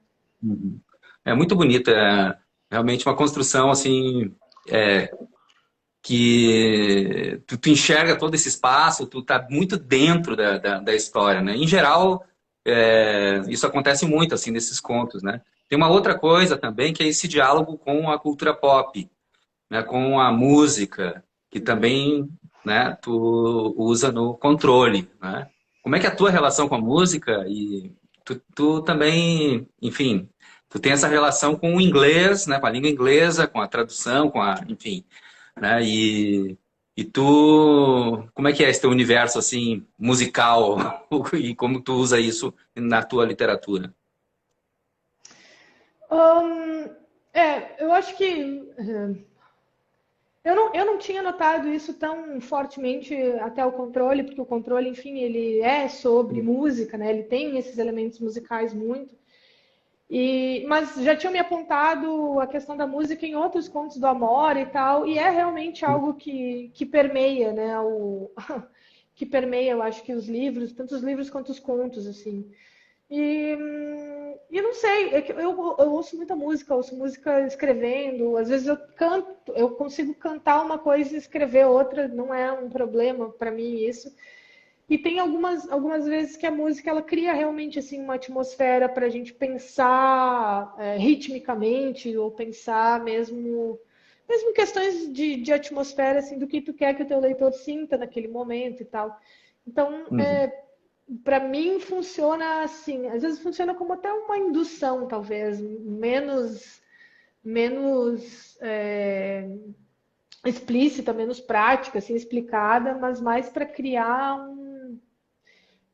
Uhum. É muito bonita, é realmente uma construção assim que tu enxerga todo esse espaço, tu tá muito dentro da história, né? Em geral, isso acontece muito assim nesses contos, né? Tem uma outra coisa também que é esse diálogo com a cultura pop, né? Com a música, que Uhum. também, né? Tu usa no controle, né? Como é que é a tua relação com a música e tu também, enfim, tu tem essa relação com o inglês, né? Com a língua inglesa, com a tradução, enfim, né? E tu, como é que é esse teu universo assim musical e como tu usa isso na tua literatura? Hum, eu acho que eu não tinha notado isso tão fortemente até o controle, porque o controle, enfim, ele é sobre música, né? Ele tem esses elementos musicais muito. Mas já tinham me apontado a questão da música em outros contos do Amor e tal, e é realmente algo que permeia, né? Que permeia, eu acho que os livros, tanto os livros quanto os contos, assim. E não sei, é que eu ouço muita música, ouço música escrevendo, às vezes eu canto, eu consigo cantar uma coisa e escrever outra, não é um problema para mim isso. E tem algumas vezes que a música ela cria realmente assim uma atmosfera para a gente pensar ritmicamente ou pensar mesmo questões de atmosfera assim do que tu quer que o teu leitor sinta naquele momento e tal. Então, Uhum. para mim funciona assim, às vezes funciona como até uma indução, talvez, menos explícita, menos prática, assim, explicada, mas mais para criar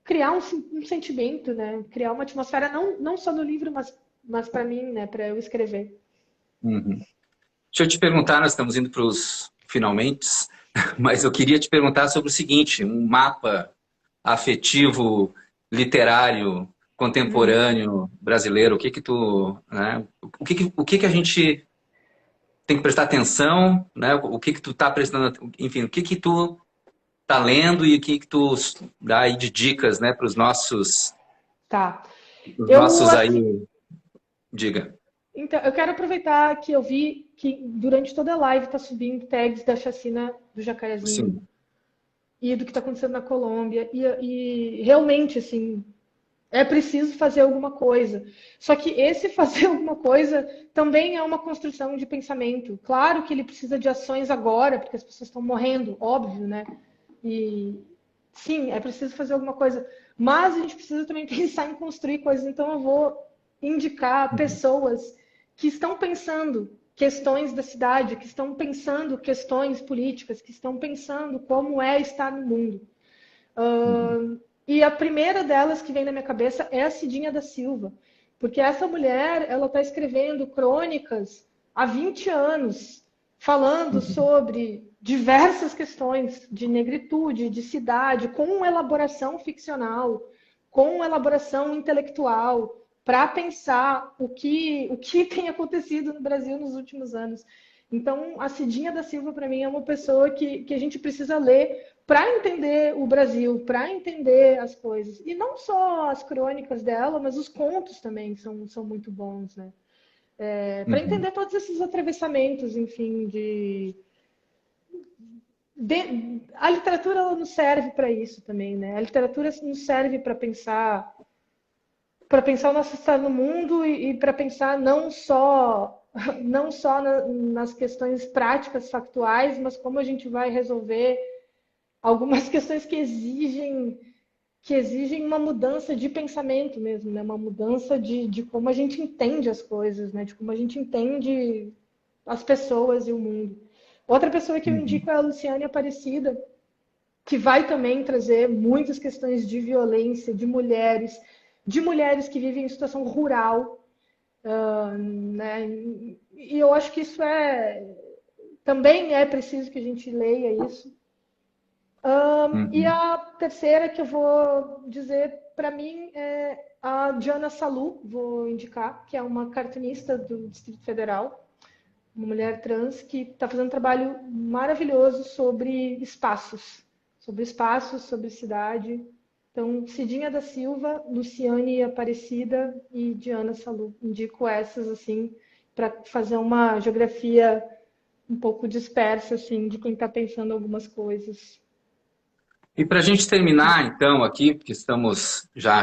criar um sentimento, né? Criar uma atmosfera, não só no livro, mas para mim, né? Para eu escrever. Uhum. Deixa eu te perguntar, nós estamos indo para os finalmente, mas eu queria te perguntar sobre o seguinte, um mapa afetivo, literário, Hum, contemporâneo, brasileiro, o que que tu, né? O que que a gente tem que prestar atenção, né? O que que tu tá prestando, enfim, o que que tu tá lendo e o que que tu dá aí de dicas, né, para tá. os Eu, nossos aí, assim, diga. então, eu quero aproveitar que eu vi que durante toda a live tá subindo tags da chacina do Jacarezinho Sim. e do que está acontecendo na Colômbia. E realmente, assim, é preciso fazer alguma coisa. Só que esse fazer alguma coisa também é uma construção de pensamento. Claro que ele precisa de ações agora, porque as pessoas estão morrendo, óbvio, né? E sim, é preciso fazer alguma coisa. Mas a gente precisa também pensar em construir coisas. Então eu vou indicar Uhum. pessoas que estão pensando questões da cidade, que estão pensando questões políticas, que estão pensando como é estar no mundo. Uhum. E a primeira delas que vem na minha cabeça é a Cidinha da Silva, porque essa mulher, ela está escrevendo crônicas há 20 anos, falando Uhum. sobre diversas questões de negritude, de cidade, com elaboração ficcional, com elaboração intelectual, para pensar o que tem acontecido no Brasil nos últimos anos. Então, a Cidinha da Silva, para mim, é uma pessoa que a gente precisa ler para entender o Brasil, para entender as coisas. E não só as crônicas dela, mas os contos também são muito bons, né? Para Uhum. entender todos esses atravessamentos, enfim, a literatura ela nos serve para isso também, né? A literatura nos serve para pensar o nosso estado no mundo e para pensar não só nas questões práticas, factuais, mas como a gente vai resolver algumas questões que exigem uma mudança de pensamento mesmo, né? Uma mudança de como a gente entende as coisas, né? De como a gente entende as pessoas e o mundo. Outra pessoa que eu Uhum. indico é a Luciane Aparecida, que vai também trazer muitas questões de violência, de mulheres que vivem em situação rural, né? E eu acho que isso também é preciso que a gente leia isso. E Uhum. a terceira que eu vou dizer, para mim, é a Diana Salu, vou indicar, que é uma cartunista do Distrito Federal, uma mulher trans que está fazendo um trabalho maravilhoso sobre espaços, sobre cidade. Então, Cidinha da Silva, Luciane Aparecida e Diana Salu. Indico essas, assim, para fazer uma geografia um pouco dispersa, assim, de quem está pensando algumas coisas. E para a gente terminar, então, aqui, porque estamos já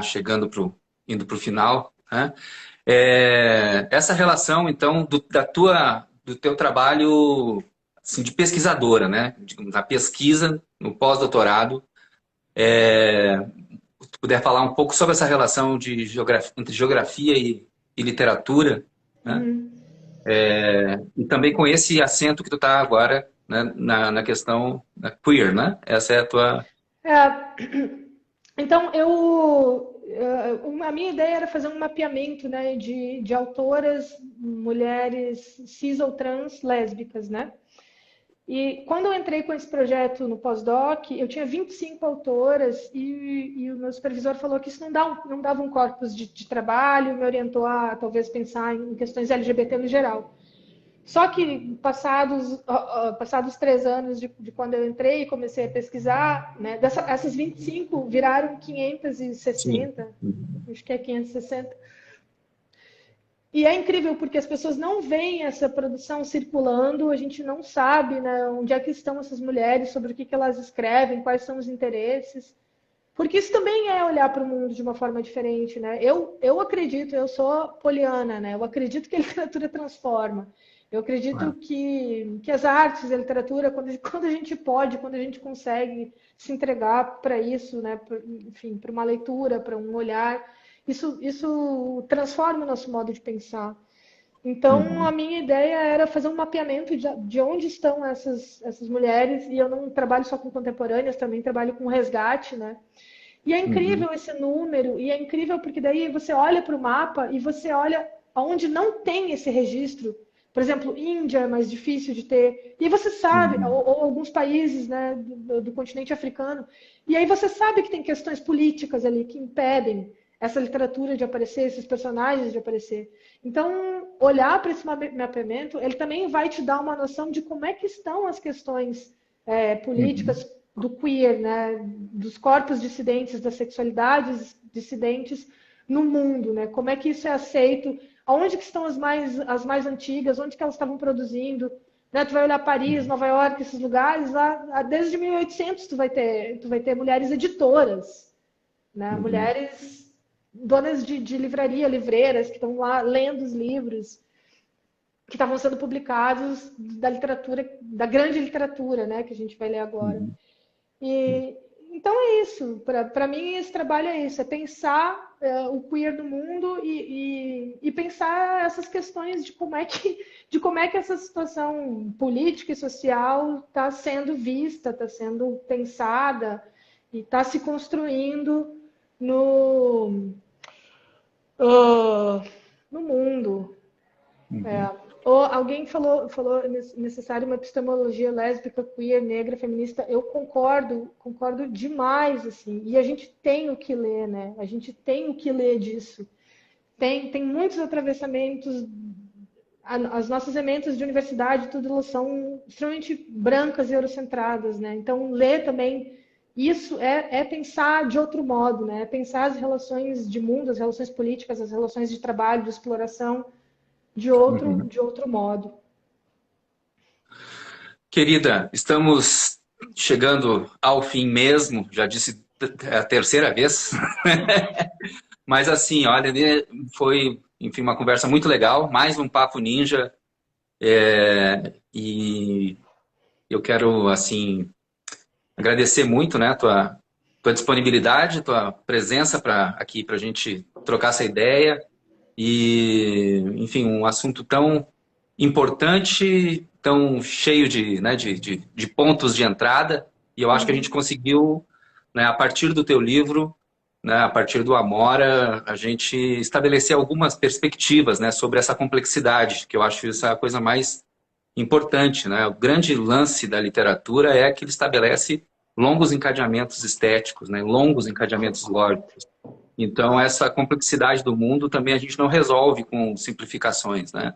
indo para o final, né? Essa relação, então, do teu trabalho assim, de pesquisadora, né? Na pesquisa, no pós-doutorado, se tu puder falar um pouco sobre essa relação entre geografia e literatura, né? Uhum. E também com esse acento que tu está agora, né? Na questão da queer, né? Essa é a tua... É, então, a minha ideia era fazer um mapeamento, né, de autoras, mulheres cis ou trans lésbicas, né? E quando eu entrei com esse projeto no pós-doc, eu tinha 25 autoras e o meu supervisor falou que isso não dava um corpus de trabalho, me orientou a talvez pensar em questões LGBT no geral. Só que passados 3 anos de quando eu entrei e comecei a pesquisar, né, essas 25 viraram Sim. 560, acho que é 560. E é incrível porque as pessoas não veem essa produção circulando, a gente não sabe, né, onde é que estão essas mulheres, sobre o que elas escrevem, quais são os interesses. Porque isso também é olhar para o mundo de uma forma diferente, né? Eu acredito, eu sou poliana, né? Eu acredito que a literatura transforma. Eu acredito Ah, que as artes, a literatura, quando a gente pode, quando a gente consegue se entregar para isso, né? Enfim, para uma leitura, para um olhar, isso transforma o nosso modo de pensar. Então, a uhum. minha ideia era fazer um mapeamento de onde estão essas mulheres, e eu não trabalho só com contemporâneas, também trabalho com resgate, né? E é Uhum. incrível esse número, e é incrível porque daí você olha para o mapa e você olha aonde não tem esse registro. Por exemplo, Índia é mais difícil de ter. E aí você sabe, Uhum. ou alguns países, né, do continente africano. E aí você sabe que tem questões políticas ali que impedem essa literatura de aparecer, esses personagens de aparecer. Então, olhar para esse mapeamento, ele também vai te dar uma noção de como é que estão as questões Uhum. políticas do queer, né, dos corpos dissidentes, das sexualidades dissidentes no mundo, né? Como é que isso é aceito? Aonde que estão as mais antigas? Onde que elas estavam produzindo? Né? Tu vai olhar Paris, Nova York, esses lugares lá, desde 1800 tu vai ter mulheres editoras, né? Uhum. Mulheres donas de livraria, livreiras que estão lá lendo os livros que estavam sendo publicados da literatura, da grande literatura, né? Que a gente vai ler agora. Uhum. E, então é isso. Para mim, esse trabalho é isso: é pensar o queer no mundo e pensar essas questões de como é que essa situação política e social está sendo vista, está sendo pensada e está se construindo no, uh, no mundo. Uhum. Ou alguém falou necessário uma epistemologia lésbica, queer, negra, feminista. Eu concordo demais, assim. E a gente tem o que ler, né? A gente tem o que ler disso. Tem muitos atravessamentos. As nossas ementas de universidade, tudo, elas são extremamente brancas e eurocentradas, né? Então, ler também isso é pensar de outro modo, né? É pensar as relações de mundo, as relações políticas, as relações de trabalho, de exploração de outro, Uhum. de outro modo. Querida, estamos chegando ao fim mesmo, já disse a terceira vez, mas assim, olha, né, foi, enfim, uma conversa muito legal, mais um papo ninja, e eu quero, assim, agradecer muito, né, tua disponibilidade, tua presença aqui para a gente trocar essa ideia, e, enfim, um assunto tão importante, tão cheio de pontos de entrada, e eu acho que a gente Uhum. conseguiu, né, a partir do teu livro, né, a partir do Amora, a gente estabelecer algumas perspectivas, né, sobre essa complexidade, que eu acho isso a coisa mais importante, né? O grande lance da literatura é que ele estabelece longos encadeamentos estéticos, né, longos encadeamentos lógicos. Então, essa complexidade do mundo também a gente não resolve com simplificações, né?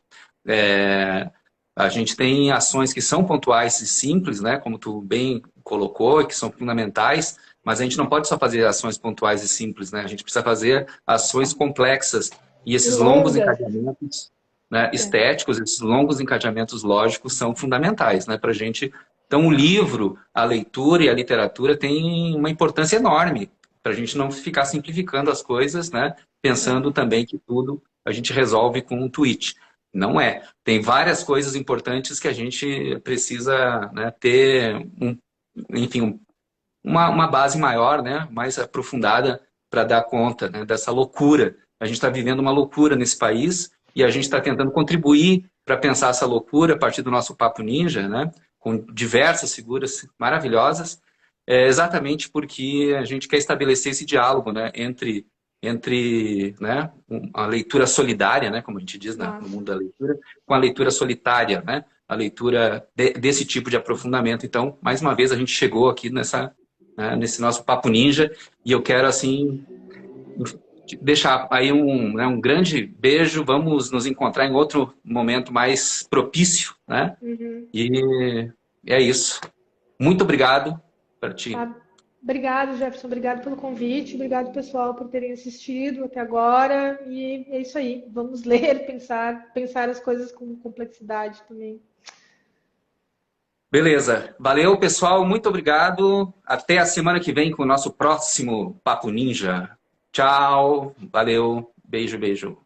É, a gente tem ações que são pontuais e simples, né? Como tu bem colocou, que são fundamentais, mas a gente não pode só fazer ações pontuais e simples, né? A gente precisa fazer ações complexas e E esses longos longas. encadeamentos, né, É. estéticos, esses longos encadeamentos lógicos são fundamentais, né? Para a gente. Então, o livro, a leitura e a literatura têm uma importância enorme para a gente não ficar simplificando as coisas, né? Pensando É. também que tudo a gente resolve com um tweet. Não é. Tem várias coisas importantes que a gente precisa, né, ter, enfim, uma base maior, né, mais aprofundada para dar conta, né, dessa loucura. A gente está vivendo uma loucura nesse país e a gente está tentando contribuir para pensar essa loucura a partir do nosso Papo Ninja, né, com diversas figuras maravilhosas, exatamente porque a gente quer estabelecer esse diálogo, né, entre né, a leitura solidária, né, como a gente diz no Nossa. mundo da leitura, com a leitura solitária, né, a leitura desse tipo de aprofundamento. Então, mais uma vez, a gente chegou aqui nesse nosso Papo Ninja, e eu quero, assim, deixar aí um grande beijo, vamos nos encontrar em outro momento mais propício, né? Uhum. E é isso. Muito obrigado para ti. Tá. Obrigado, Jefferson. Obrigado pelo convite. Obrigado, pessoal, por terem assistido até agora. E é isso aí. Vamos ler, pensar as coisas com complexidade também. Beleza. Valeu, pessoal. Muito obrigado. Até a semana que vem com o nosso próximo Papo Ninja. Tchau. Valeu. Beijo, beijo.